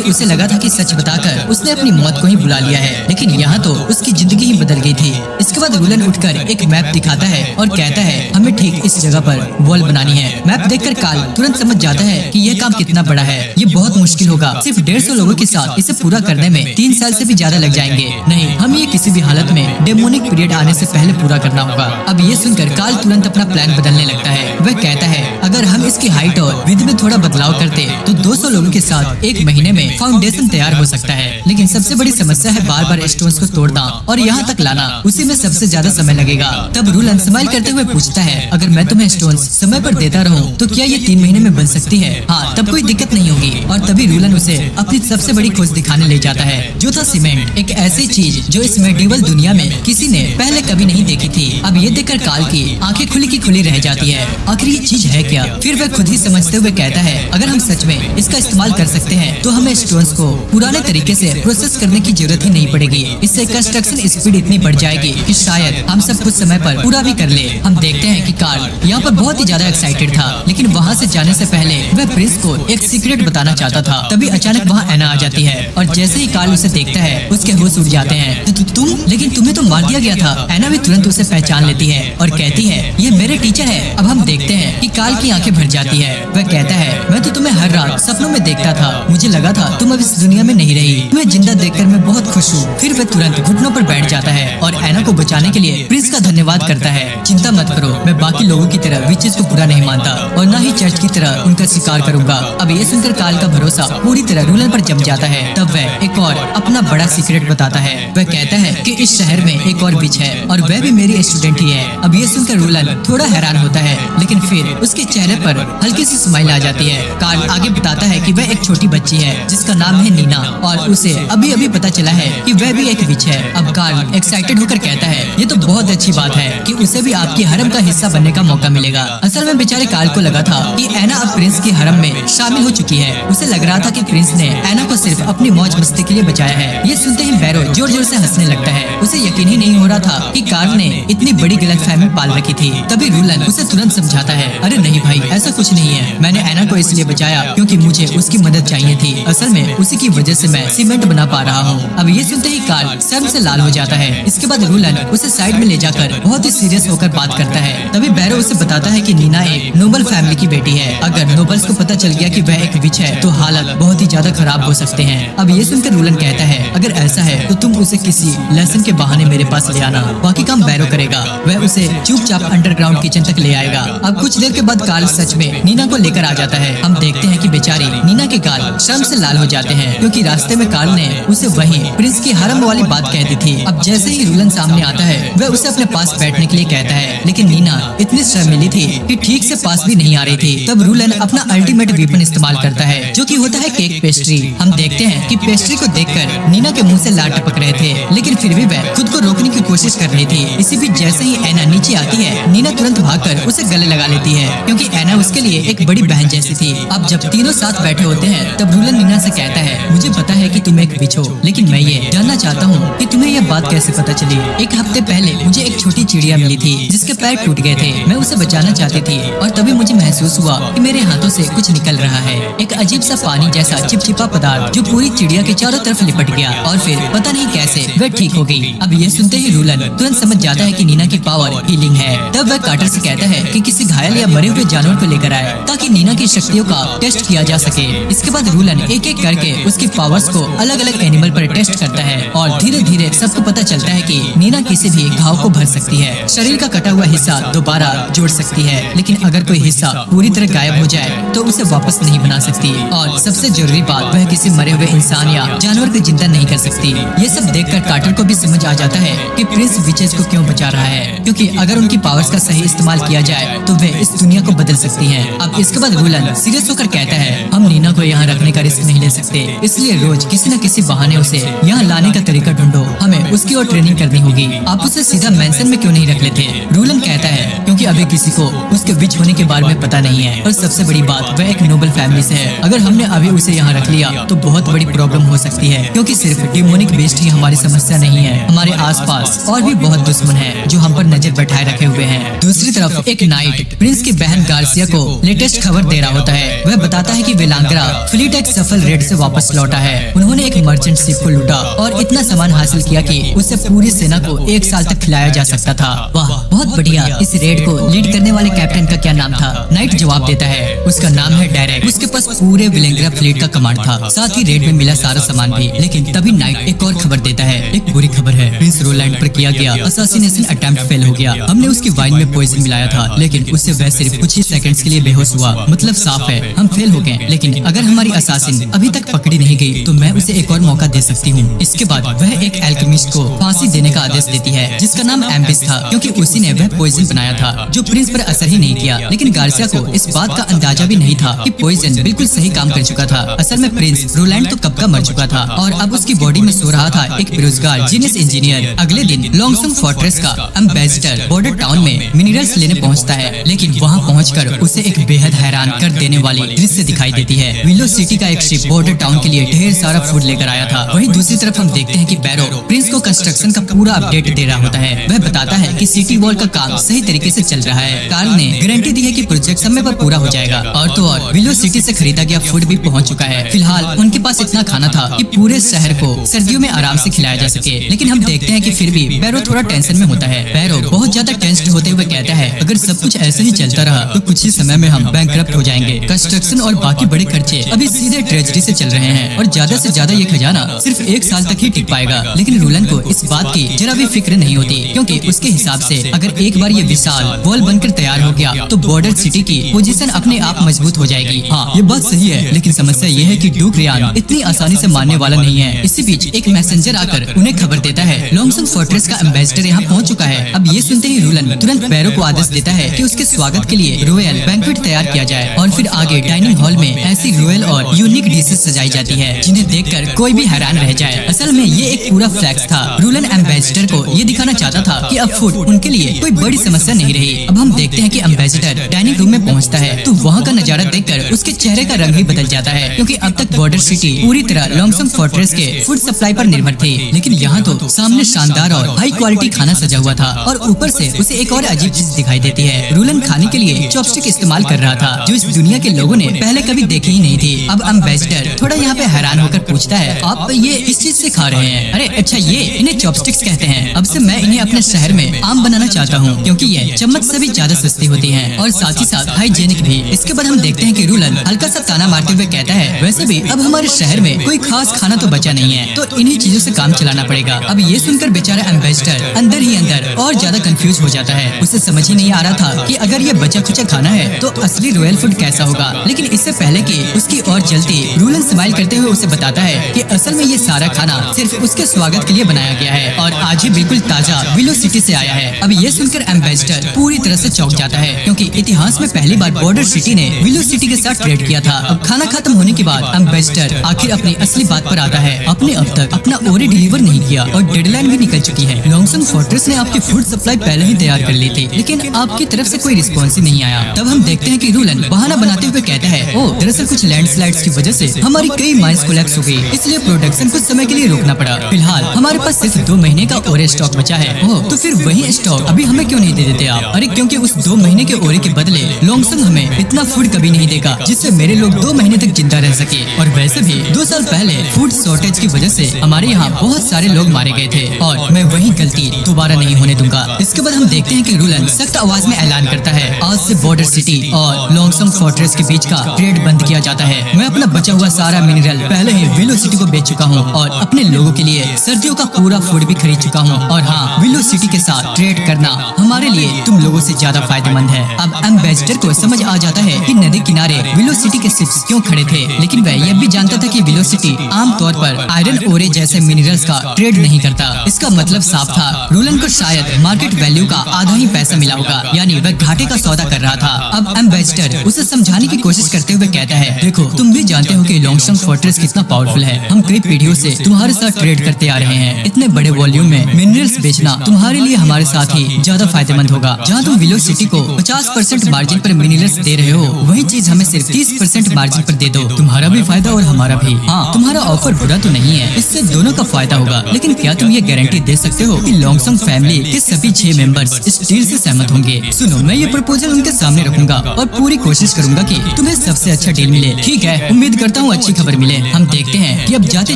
उसे लगा था कि सच बताकर उसने अपनी मौत को ही बुला लिया है, लेकिन यहाँ तो उसकी जिंदगी ही बदल गई थी। इसके बाद रूलन उठकर एक मैप दिखाता है और कहता है, हमें ठीक इस जगह पर वॉल बनानी है। मैप देखकर कार्ल तुरंत समझ जाता है कि यह काम कितना बड़ा है। ये बहुत मुश्किल होगा। सिर्फ 150 लोगों के साथ इसे पूरा करने में 3 साल से भी ज्यादा लग जाएंगे। नहीं, हम ये किसी भी हालत में डेमोनिक पीरियड आने से पहले पूरा करना होगा। अब ये सुनकर कार्ल तुरंत अपना प्लान बदलने लगता है। वह कहता है, अगर हम इसकी हाइट और विड्थ में थोड़ा बदलाव करते तो 200 लोगों के साथ 1 महीने में फाउंडेशन तैयार हो सकता है। लेकिन सबसे बड़ी समस्या है बार बार स्टोन्स को तोड़ना और यहाँ तक लाना। उसी में सबसे ज्यादा समय लगेगा। तब रूलन स्माइल करते हुए पूछता है, अगर मैं तुम्हें स्टोन्स समय पर देता रहूं तो क्या ये 3 महीने में बन सकती है? हाँ, तब कोई दिक्कत नहीं होगी। और तभी रूलन उसे अपनी सबसे बड़ी खोज दिखाने ले जाता है, जो था सीमेंट। एक ऐसी चीज जो इस मेडिवल दुनिया में किसी ने पहले कभी नहीं देखी थी। अब ये देखकर कार्ल की आंखें खुली की खुली रह जाती है। आखिर ये चीज है क्या? फिर वह खुद ही समझते हुए कहता है, अगर हम सच में इसका इस्तेमाल कर सकते हैं तो हमें स्टोन्स को पुराने तरीके से प्रोसेस करने की जरूरत ही नहीं पड़ेगी। इससे कंस्ट्रक्शन स्पीड इतनी बढ़ जाएगी कि शायद हम सब कुछ समय पर पूरा भी कर ले। हम देखते हैं कि कार्ल यहाँ पर बहुत ही ज्यादा एक्साइटेड था, लेकिन वहाँ से जाने से पहले वह प्रिंस को एक सीक्रेट बताना चाहता था। तभी अचानक वहाँ एना आ जाती है और जैसे ही कार्ल उसे देखता है उसके होश उड़ जाते हैं। तुम? लेकिन तुम्हें तो मार दिया गया था। एना भी तुरंत उसे पहचान लेती है और कहती है, ये मेरे टीचर है। अब हम देखते हैं कि कार्ल की आंखें भर जाती है। वह कहता है, मैं तो तुम्हें हर रात सपनों में देखता था। मुझे लगा था तुम अब इस दुनिया में नहीं रही। तुम्हें जिंदा देखकर मैं बहुत खुश हूँ। फिर वह तुरंत घुटनों पर बैठ जाता है और एना को बचाने के लिए प्रिंस का धन्यवाद करता है। चिंता मत करो, मैं बाकी लोगों की तरह विचेस को बुरा नहीं मानता और न ही चर्च की तरह उनका शिकार करूंगा। अब ये सुनकर कार्ल का भरोसा पूरी तरह रूलन पर जम जाता है। तब वह एक और अपना बड़ा सीक्रेट बताता है। वह कहता है कि इस शहर में एक और विच है और वह भी मेरी स्टूडेंट ही है। अब ये सुनकर रूलन थोड़ा हैरान होता है, लेकिन फिर उसके चेहरे पर हल्की सी स्माइल आ जाती है। कार्ल आगे बताता है कि वह एक छोटी बच्ची है जिसका नाम है नीना और उसे अभी अभी पता चला है कि वह भी एक विच है। अब कार्ल एक्साइटेड होकर कहता है, ये तो बहुत अच्छी बात है कि उसे भी आपकी हरम का हिस्सा बनने का मौका मिलेगा। असल में बेचारे कार्ल को लगा था कि एना अब प्रिंस की हरम में शामिल हो चुकी है। उसे लग रहा था कि प्रिंस ने एना को सिर्फ अपनी मौज मस्ती के लिए बचाया है। ये सुनते ही बैरो जोर जोर से हंसने लगता है। उसे यकीन ही नहीं हो रहा था कि कार्ल ने इतनी बड़ी गलतफहमी पाल रखी थी। तभी रूलन उसे तुरंत समझाता है, अरे नहीं भाई, ऐसा कुछ नहीं है। मैंने एना को इसलिए बचाया क्योंकि मुझे उसकी मदद चाहिए थी। असल में उसी की वजह से मैं सीमेंट बना पा रहा हूँ। अब ये सुनते ही कार्ल शर्म से लाल हो जाता है। इसके बाद रूलन उसे साइड में ले जाकर बहुत ही सीरियस होकर बात करता है। तभी बैरो उसे बताता है कि नीना एक नोबल फैमिली की बेटी है। अगर नोबल्स को पता चल गया कि वह एक विच है तो हालत बहुत ही ज्यादा खराब हो सकते हैं। अब ये सुनकर रूलन कहता है, अगर ऐसा है तो तुम तुम उसे किसी लेसन के बहाने मेरे पास ले आना, बाकी काम बैरो करेगा। वह उसे चुपचाप अंडरग्राउंड किचन तक ले आएगा। अब कुछ देर के बाद कार्ल सच में नीना को लेकर आ जाता है। हम देखते हैं कि बेचारी नीना के गाल शर्म से लाल हो जाते हैं, क्योंकि रास्ते में कार्ल ने उसे वही प्रिंस की हरम वाली बात कह दी थी। अब जैसे ही रूलन सामने आता है, वह उसे अपने पास बैठने के लिए कहता है, लेकिन नीना इतनी शर्मिली थी कि ठीक से पास भी नहीं आ रही थी। तब रूलन अपना अल्टीमेट वेपन इस्तेमाल करता है, जो कि होता है केक पेस्ट्री। हम देखते हैं कि पेस्ट्री को देखकर नीना के मुंह से लार टपक रहे थे, लेकिन फिर भी वह खुद को रोकने की कोशिश कर रही थी। इसी बीच जैसे ही ऐना नीचे आती है, नीना तुरंत भागकर उसे गले लगा लेती है, क्योंकि ऐना उसके लिए एक बड़ी बहन जैसी थी। अब जब तीनों साथ बैठे होते हैं, तब रूलन नीना से कहता है, मुझे पता है कि तुम एक विच हो, लेकिन मैं ये जानना चाहता हूँ कि तुम्हें यह बात कैसे पता चली। एक हफ्ते पहले मुझे एक छोटी चिड़िया मिली थी जिसके पैर टूट गए थे। मैं उसे बचाना चाहती थी और तभी मुझे महसूस हुआ कि मेरे हाथों से कुछ निकल रहा है, एक अजीब सा पानी जैसा चिपचिपा पदार्थ जो पूरी चिड़िया के चारों तरफ लिपट गया और फिर पता नहीं कैसे वह ठीक हो गई। अब ये सुनते ही रूलन तुरंत समझ जाता है कि नीना की पावर हीलिंग है। तब वह कार्टर से कहता है कि किसी घायल या मरे हुए जानवर को लेकर आए ताकि नीना की शक्तियों का टेस्ट किया जा सके। इसके बाद रूलन एक एक करके उसकी पावर्स को अलग अलग एनिमल पर टेस्ट करता है और धीरे धीरे सबको पता चलता है कि नीना किसी भी घाव को भर सकती है, शरीर का कटा हुआ हिस्सा दोबारा जोड़ सकती है, लेकिन अगर कोई हिस्सा पूरी तरह गायब हो जाए तो उसे वापस नहीं बना सकती। और सबसे जरूरी बात, वह किसी मरे हुए इंसान या जानवर को जिंदा नहीं कर सकती। ये सब देखकर कार्टर को भी समझ आ जाता है कि प्रिंस विचेस को क्यों बचा रहा है, क्योंकि अगर उनकी पावर्स का सही इस्तेमाल किया जाए तो वे इस दुनिया को बदल सकती हैं। अब इसके बाद रूलन सीरियस होकर कहता है, हम नीना को यहाँ रखने का रिस्क नहीं ले सकते, इसलिए रोज किसी न किसी बहाने उसे यहाँ लाने का तरीका ढूंढो। हमें उसकी और ट्रेनिंग करनी होगी। आप उसे सीधा मेंशन में क्यों नहीं रख लेते? रूलन कहता है, क्योंकि अभी किसी को उसके विच होने के बारे में पता नहीं है, और सबसे बड़ी बात, वह एक नोबल फैमिली से है। अगर हमने अभी उसे यहाँ रख लिया तो बहुत बड़ी प्रॉब्लम हो सकती है, क्योंकि सिर्फ डिमोनिक बेस्ट ही हमारी समस्या नहीं है, हमारे आसपास और भी बहुत दुश्मन हैं जो हम पर नजर बैठाए रखे हुए हैं। दूसरी तरफ एक नाइट प्रिंस की बहन गार्सिया को लेटेस्ट खबर दे रहा होता है। वह बताता है कि वेलांग्रा फ्लीट एक सफल रेड से वापस लौटा है। उन्होंने एक मर्चेंट शिप को लूटा और इतना सामान हासिल किया कि उससे पूरी सेना को 1 साल तक खिलाया जा सकता था। वाह, बहुत बढ़िया। इस रेड को लीड करने वाले कैप्टन का क्या नाम था? नाइट जवाब देता है, उसका नाम है डेरेक। उसके पास पूरे वेलांग्रा फ्लीट का कमांड था, साथ ही रेड में मिला सारा सामान भी। लेकिन तभी नाइट एक और खबर देता है, एक बुरी खबर है, प्रिंस रोलैंड पर किया गया असैसिनेशन अटेम्प्ट फेल हो गया। हमने उसकी वाइन में पॉइजन मिलाया था, लेकिन उससे वह सिर्फ कुछ ही सेकंड्स के लिए बेहोश हुआ। मतलब साफ है, हम फेल हो गए। लेकिन अगर हमारी असासिन अभी तक पकड़ी नहीं गई तो मैं उसे एक और मौका दे सकती हूँ। इसके बाद वह एक एल्केमिस्ट को फांसी देने का आदेश देती है, जिसका नाम एम्बिस था, क्योंकि उसी ने वह पॉइजन बनाया था जो प्रिंस पर असर ही नहीं किया। लेकिन गार्सिया को इस बात का अंदाजा भी नहीं था कि पॉइजन बिल्कुल सही काम कर चुका था। असल में प्रिंस रोलैंड तो कब का मर चुका था और अब उसकी बॉडी में सो रहा था एक बेरोजगार जीनियस इंजीनियर। अगले दिन लॉन्गसम फोर्ट्रेस का एम्बेसडर बॉर्डर टाउन में मिनरल्स लेने पहुंचता है, लेकिन वहां पहुंचकर उसे एक बेहद हैरान कर देने वाली दृश्य दिखाई देती है। विलो सिटी का एक शिप बॉर्डर टाउन के लिए ढेर सारा फूड लेकर आया था। वहीं दूसरी तरफ हम देखते हैं कि बैरो प्रिंस को कंस्ट्रक्शन का पूरा अपडेट दे रहा होता है। वह बताता है कि सिटी वॉल का काम सही तरीके से चल रहा है। कार्ल ने गारंटी दी है कि प्रोजेक्ट समय पर पूरा हो जाएगा। और तो और विलो सिटी से खरीदा गया फूड भी पहुंच चुका है। फिलहाल उनके पास इतना खाना था कि पूरे शहर को सर्दियों में आराम से खिलाया जा सके। लेकिन हम देखते हैं कि फिर भी बैरो थोड़ा टेंशन में होता है। बैरो बहुत ज्यादा टेंस्ड होते हुए कहता है, अगर सब कुछ ऐसे ही चलता रहा तो कुछ ही समय में हम बैंकरप्ट हो जाएंगे। कंस्ट्रक्शन और बाकी बड़े खर्चे अभी सीधे ट्रेजरी से चल रहे हैं और ज्यादा से ज्यादा ये खजाना सिर्फ 1 साल तक ही टिक पाएगा। लेकिन रूलन को इस बात की जरा भी फिक्र नहीं होती, क्योंकि उसके हिसाब से अगर एक बार ये विशाल वॉल बनकर तैयार हो गया तो बॉर्डर सिटी की पोजीशन अपने आप मजबूत हो जाएगी। हाँ, ये बात सही है, लेकिन समस्या ये है कि ड्यूक रियान इतनी आसानी से मानने वाला नहीं है। इसी बीच एक मैसेंजर आकर उन्हें खबर देता है, लॉन्गसम फोर्ट्रेस का एम्बेसडर यहाँ पहुँच चुका है। अब ये सुनते ही रूलन तुरंत बैरो को आदेश देता है कि उसके स्वागत के लिए रॉयल बैंक्वेट तैयार किया जाए और फिर आगे डाइनिंग हॉल में ऐसी रॉयल और यूनिक डिशेस सजाई जाती है जिन्हें देखकर कोई भी हैरान रह जाए। असल में ये एक पूरा फ्लैक्स था। रूलन एम्बेसडर को ये दिखाना चाहता था कि अब फूड उनके लिए कोई बड़ी समस्या नहीं रही। अब हम देखते हैं कि एम्बेसडर डाइनिंग रूम में पहुंचता है तो वहाँ का नजारा देखकर उसके चेहरे का रंग ही बदल जाता है, क्योंकि अब तक बॉर्डर सिटी पूरी तरह लॉन्गसम फोर्ट्रेस के फूड सप्लाई पर निर्भर थी। लेकिन यहाँ तो सामने शानदार और हाई क्वालिटी खाना सजा हुआ था और ऊपर से उसे एक और अजीब चीज दिखाई देती है। रूलन खाने के लिए चॉपस्टिक इस्तेमाल कर रहा था, जो इस दुनिया के लोगों ने पहले कभी देखी ही नहीं थी। अब एम्बेसडर थोड़ा यहाँ पे हैरान होकर पूछता है, आप ये इस चीज से खा रहे हैं? अरे अच्छा, ये इन्हें चॉपस्टिक्स कहते हैं। अब से मैं इन्हें अपने शहर में आम बनाना चाहता हूँ, क्योंकि ये चम्मच से भी ज्यादा सस्ती होती हैं और साथ ही साथ हाइजेनिक भी। इसके बाद हम देखते हैं कि रूलन हल्का सा ताना मारते हुए कहता है, वैसे भी अब हमारे शहर में कोई खास खाना तो बचा नहीं है, तो इन्हीं चीजों से काम चलाना पड़ेगा। अब ये सुनकर बेचारा एम्बेसडर अंदर ही अंदर और ज्यादा कंफ्यूज हो जाता है। उसे समझ ही नहीं आ रहा था कि अगर ये बचा खुचा खाना है तो असली रॉयल फूड कैसा होगा। लेकिन इससे पहले कि उसकी और जलती, रूलन स्माइल करते हुए उसे बताता है कि असल में ये सारा खाना सिर्फ उसके स्वागत के लिए बनाया गया है और आज ही बिल्कुल ताजा विलो सिटी से आया है। अब ये सुनकर एम्बेसडर पूरी तरह से चौंक जाता है, क्योंकि इतिहास में पहली बार बॉर्डर सिटी ने विलो सिटी के साथ ट्रेड किया था। अब खाना खत्म होने के बाद एम्बेसडर आखिर अपनी असली बात पर आता है। आपने अब तक अपना ओरे डिलीवर नहीं किया और डेडलाइन भी निकल चुकी है। लॉन्गसंग फोर्ट्रेस ने आपकी फूड सप्लाई पहले ही तैयार कर ली थी, लेकिन आपकी तरफ से कोई रिस्पॉन्स ही नहीं आया। तब हम देखते हैं कि रूलन बहाना बनाते हुए कहता है, ओ दरअसल कुछ लैंडस्लाइड्स की वजह से हमारी कई माइंस कोलैप्स हो गई, इसलिए प्रोडक्शन कुछ समय के लिए रोकना पड़ा। फिलहाल हमारे पास सिर्फ 2 महीने का ओरे स्टॉक बचा है। ओह, तो फिर वही स्टॉक अभी हमें क्यों नहीं दे देते आप? अरे क्योंकि उस 2 महीने के ओरे के बदले लॉन्गसंग हमें इतना फूड कभी नहीं देगा जिससे मेरे लोग 2 महीने तक जिंदा रह सके। और वैसे भी 2 साल पहले फूड शॉर्टेज की वजह से हमारे यहाँ बहुत सारे लोग मारे गए थे और मैं वही गलती दोबारा नहीं होने दूंगा। इसके बाद हम देखते हैं कि रूलन सख्त आवाज में ऐलान करता है, आज से बॉर्डर सिटी और लॉन्गसंग फोर्ट्रेस के बीच का ट्रेड बंद किया जाता है। मैं अपना बचा हुआ सारा मिनरल पहले ही विलो सिटी को बेच चुका हूँ और अपने लोगों के लिए सर्दियों का पूरा फूड भी खरीद चुका हूँ। और हाँ, विलो सिटी के साथ ट्रेड करना हमारे लिए तुम लोगों से ज्यादा फायदेमंद है। अब एम्बेसडर को समझ आ जाता है कि नदी किनारे विलो सिटी के शिप्स क्यों खड़े थे, लेकिन वह यह भी जानता था कि विलो सिटी आमतौर पर आयरन ओरे जैसे मिनरल्स का ट्रेड नहीं करता। इसका मतलब साफ था, रूलन को शायद मार्केट वैल्यू का आधा ही पैसा मिला होगा, यानी वह घाटे का सौदा कर रहा था। अब एम्बेसडर उसे समझाने की कोशिश करते हुए कहता है, देखो तुम भी जानते हो कि लॉन्गसंग फोर्ट्रेस कितना पावरफुल है। हम कई पीढ़ियों से तुम्हारे साथ ट्रेड करते आ रहे हैं। इतने बड़े वॉल्यूम में मिनरल्स बेचना तुम्हारे लिए हमारे साथ ही ज्यादा फायदेमंद होगा। जहाँ तुम विलो सिटी को 50% मार्जिन पर मिनरल्स दे रहे हो, वही चीज हमें सिर्फ 30% मार्जिन पर दे दो। तुम्हारा भी फायदा और हमारा भी। हाँ, तुम्हारा ऑफर बुरा तो नहीं है, इससे दोनों का फायदा होगा। लेकिन क्या तुम ये गारंटी दे सकते हो कि लॉन्गसंग फैमिली के सभी 6 मेंबर्स इस डील से सहमत होंगे? सुनो, मैं ये प्रपोजल उनके सामने रखूंगा और पूरी कोशिश करूंगा कि तुम्हें सबसे अच्छा डील मिले। ठीक है, उम्मीद करता हूँ अच्छी खबर मिले। हम देखते हैं कि अब जाते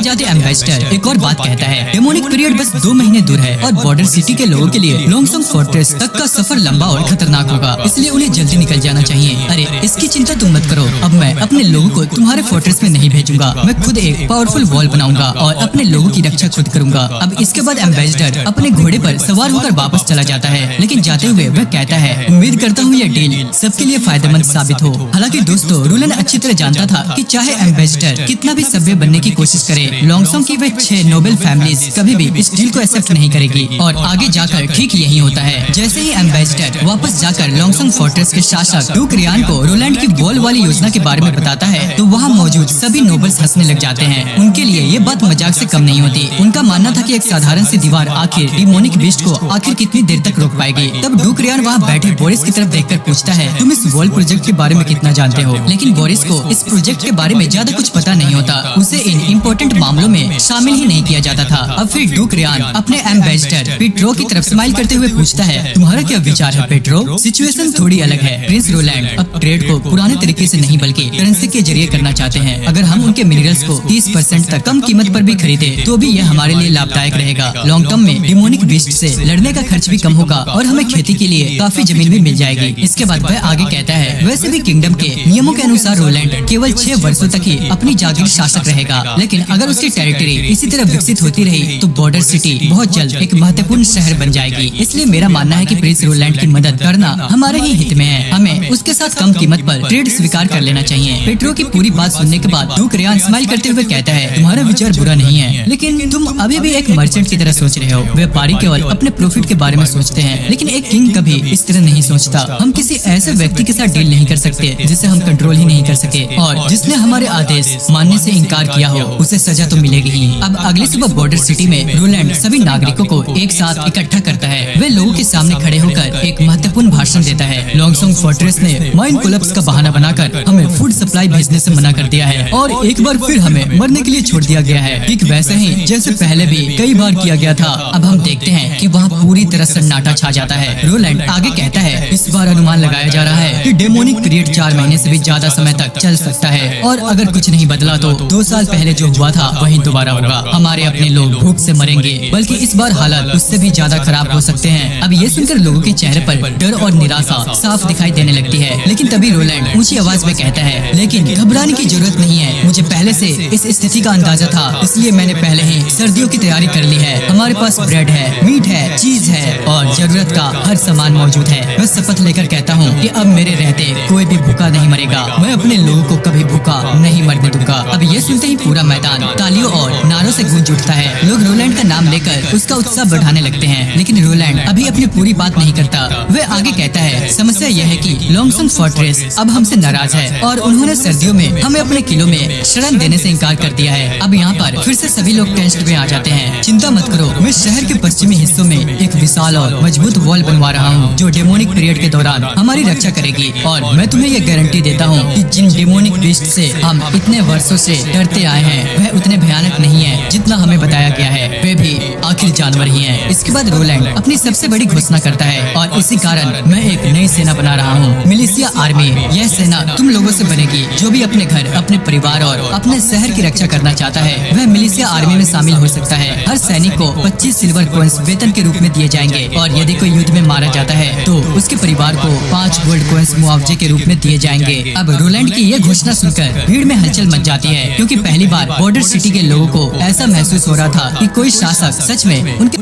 जाते एम्बेसडर एक और बात कहता है, डेमोनिक पीरियड बस 2 महीने दूर है और बॉर्डर सिटी के लोगों के लिए लॉन्गसंग फोर्ट्रेस तक का सफर लंबा और खतरनाक होगा, इसलिए उन्हें जल्दी निकल जाना चाहिए। अरे इसकी चिंता तुम मत करो, अब मैं अपने लोगों को तुम्हारे फोर्ट्रेस में नहीं भेजूंगा। मैं खुद एक पावरफुल वॉल बनाऊंगा और अपने लोगों की रक्षा खुद करूंगा। अब इसके बाद एम्बेसडर अपने घोड़े पर सवार होकर वापस चला जाता है, लेकिन जाते हुए वह कहता है, उम्मीद करता हूँ यह डील सबके लिए फायदेमंद साबित हो। हालांकि दोस्तों, रूलन अच्छी तरह जानता था कि चाहे एम्बेसडर कितना भी सभ्य बनने की कोशिश करे, लॉन्गसंग की वे 6 नोबल फैमिलीज कभी भी इस डील को एक्सेप्ट नहीं करेगी। और आगे जाकर ठीक यही होता है। जैसे ही एम्बेसडर वापस जाकर लॉन्गसंग फोर्ट्रेस के शासक ड्यूक रियान को रोलैंड की वॉल वाली योजना के बारे में बताता है, तो वहाँ मौजूद सभी नोबल्स हंसने लग जाते हैं। उनके लिए ये बात मजाक से कम नहीं होती। उनका मानना था कि एक साधारण सी दीवार आखिर डिमोनिक बीस्ट को आखिर कितनी देर तक रोक पाएगी। तब ड्यूक रियान वहाँ बैठे बोरिस की तरफ देखकर पूछता है, तुम इस वॉल प्रोजेक्ट के बारे में कितना जानते हो? लेकिन बोरिस को इस प्रोजेक्ट के बारे में ज्यादा कुछ पता नहीं होता। उसे इन इम्पोर्टेंट मामलों में शामिल ही नहीं किया जाता था। अब फिर ड्यूक रियान अपने एम्बेसडर पेट्रो की तरफ स्माइल करते हुए पूछता है, तुम्हारा क्या विचार है पेट्रो? सिचुएशन थोड़ी अलग है। प्रिंस रोलैंड अब ट्रेड को पुराने तरीके से नहीं बल्कि करेंसी के जरिए करना चाहते हैं। अगर हम उनके मिनरल्स को 30% तक कम कीमत पर भी खरीदे तो भी यह हमारे लिए लाभदायक रहेगा। लॉन्ग टर्म में डिमोनिक बीस्ट से लड़ने का खर्च भी कम होगा और हमें खेती के लिए काफी जमीन भी मिल जाएगी। इसके बाद वह आगे कहता है, वैसे भी किंगडम के नियमों के अनुसार रोलैंड केवल 6 वर्षों तक ही अपनी जागीर शासक रहेगा। लेकिन अगर उसकी टेरिटरी इसी तरह विकसित होती रही तो बॉर्डर सिटी बहुत जल्द एक महत्वपूर्ण शहर बन जाएगी। इसलिए मेरा मानना है कि प्रिंस रोलैंड की मदद करना हमारे ही हित में है। हमें उसके साथ कम कीमत पर ट्रेड स्वीकार कर लेना चाहिए। पेट्रो की पूरी बात सुनने के बाद ड्यूक रियान स्माइल करते हुए कहता है, तुम्हारा विचार बुरा नहीं है, लेकिन तुम अभी भी एक मर्चेंट की तरह सोच रहे हो। व्यापारी केवल अपने प्रॉफिट के बारे में सोचते हैं, लेकिन एक किंग कभी इस तरह नहीं सोचता। हम किसी ऐसे व्यक्ति के साथ डील नहीं कर सकते जिसे हम कंट्रोल ही नहीं कर सके और जिसने हमारे आदेश मानने से इनकार किया हो, उसे सजा तो मिलेगी ही। अब अगली सुबह बॉर्डर सिटी में रोलैंड सभी नागरिकों को एक साथ इकट्ठा करता है। वे लोगों के सामने खड़े होकर एक महत्वपूर्ण भाषण देता है। लॉन्गसंग फोर्ट्रेस ने माइन कोलैप्स का बहाना बनाकर हमें फूड सप्लाई भेजने से मना कर दिया है और एक बार फिर हमें मरने के लिए छोड़ दिया गया है, ठीक वैसे ही जैसे पहले भी कई बार किया गया था। अब हम देखते हैं कि वहाँ पूरी तरह सन्नाटा छा जाता है। रोलैंड आगे कहता है, इस बार अनुमान लगाया जा रहा है कि डेमोनिक पीरियड 4 महीने से भी ज्यादा समय तक चल सकता है और अगर कुछ नहीं बदला तो 2 साल पहले जो हुआ था वही दोबारा होगा। हमारे अपने लोग भूख से मरेंगे, बल्कि इस बार हालात उससे भी ज्यादा खराब हो सकते हैं। अब ये सुनकर लोगों के चेहरे पर डर और निराशा साफ दिखाई देने लगती है। लेकिन तभी रोलैंड ऊंची आवाज में कहता है, लेकिन घबराने की जरूरत नहीं है। मुझे पहले से इस स्थिति का अंदाजा था, इसलिए मैंने पहले ही सर्दियों की तैयारी कर ली है। हमारे पास ब्रेड है, मीट है, चीज है और जरूरत का हर सामान मौजूद है। मैं शपथ लेकर कहता हूँ कि अब मेरे रहते कोई भी भूखा नहीं मरेगा। मैं अपने लोगों को कभी भूखा नहीं मरने दूंगा। अब ये सुनते ही पूरा मैदान तालियों और नारों से गूंज उठता है। लोग रोलैंड का नाम लेकर उसका उत्साह बढ़ाने लगते हैं, लेकिन रोलैंड अभी अपनी पूरी बात नहीं करता। वह आगे कहता है, समस्या यह है कि लॉन्गसन फोर्ट्रेस अब हमसे नाराज है और उन्होंने सर्दियों में हमें अपने किलों में शरण देने से इनकार कर दिया है। अब यहाँ पर फिर से सभी लोग टेंशन में आ जाते हैं। चिंता मत करो, मैं शहर के पश्चिमी हिस्सों में एक विशाल और मजबूत वॉल बनवा रहा हूँ जो डेमोनिक पीरियड के दौरान हमारी रक्षा करेगी। और मैं तुम्हें ये गारंटी देता हूँ कि जिन डेमोनिक बीस्ट से हम इतने वर्षों से डरते आए हैं वह उतने भयानक नहीं है जितना हमें बताया गया है। वे भी आखिर जानवर ही हैं। इसके बाद रोलैंड अपनी सबसे बड़ी घोषणा करता है, और इसी कारण मैं एक नई सेना बना रहा हूँ, मिलिशिया आर्मी। यह सेना तुम लोगों से बनेगी। जो भी अपने घर, अपने परिवार और अपने शहर की रक्षा करना चाहता है वह मिलिशिया आर्मी में शामिल हो सकता है। हर सैनिक को 25 सिल्वर कॉइंस वेतन के रूप में दिए जाएंगे और यदि कोई युद्ध में मारा जाता है तो उसके परिवार को 5 गोल्ड कॉइंस मुआवजे के रूप में दिए जाएंगे। अब रोलैंड की यह घोषणा सुनकर भीड़ में हलचल मच जाती है, क्योंकि पहली बार बॉर्डर सिटी के लोगों को ऐसा महसूस हो रहा था कि कोई शासक सच में उनके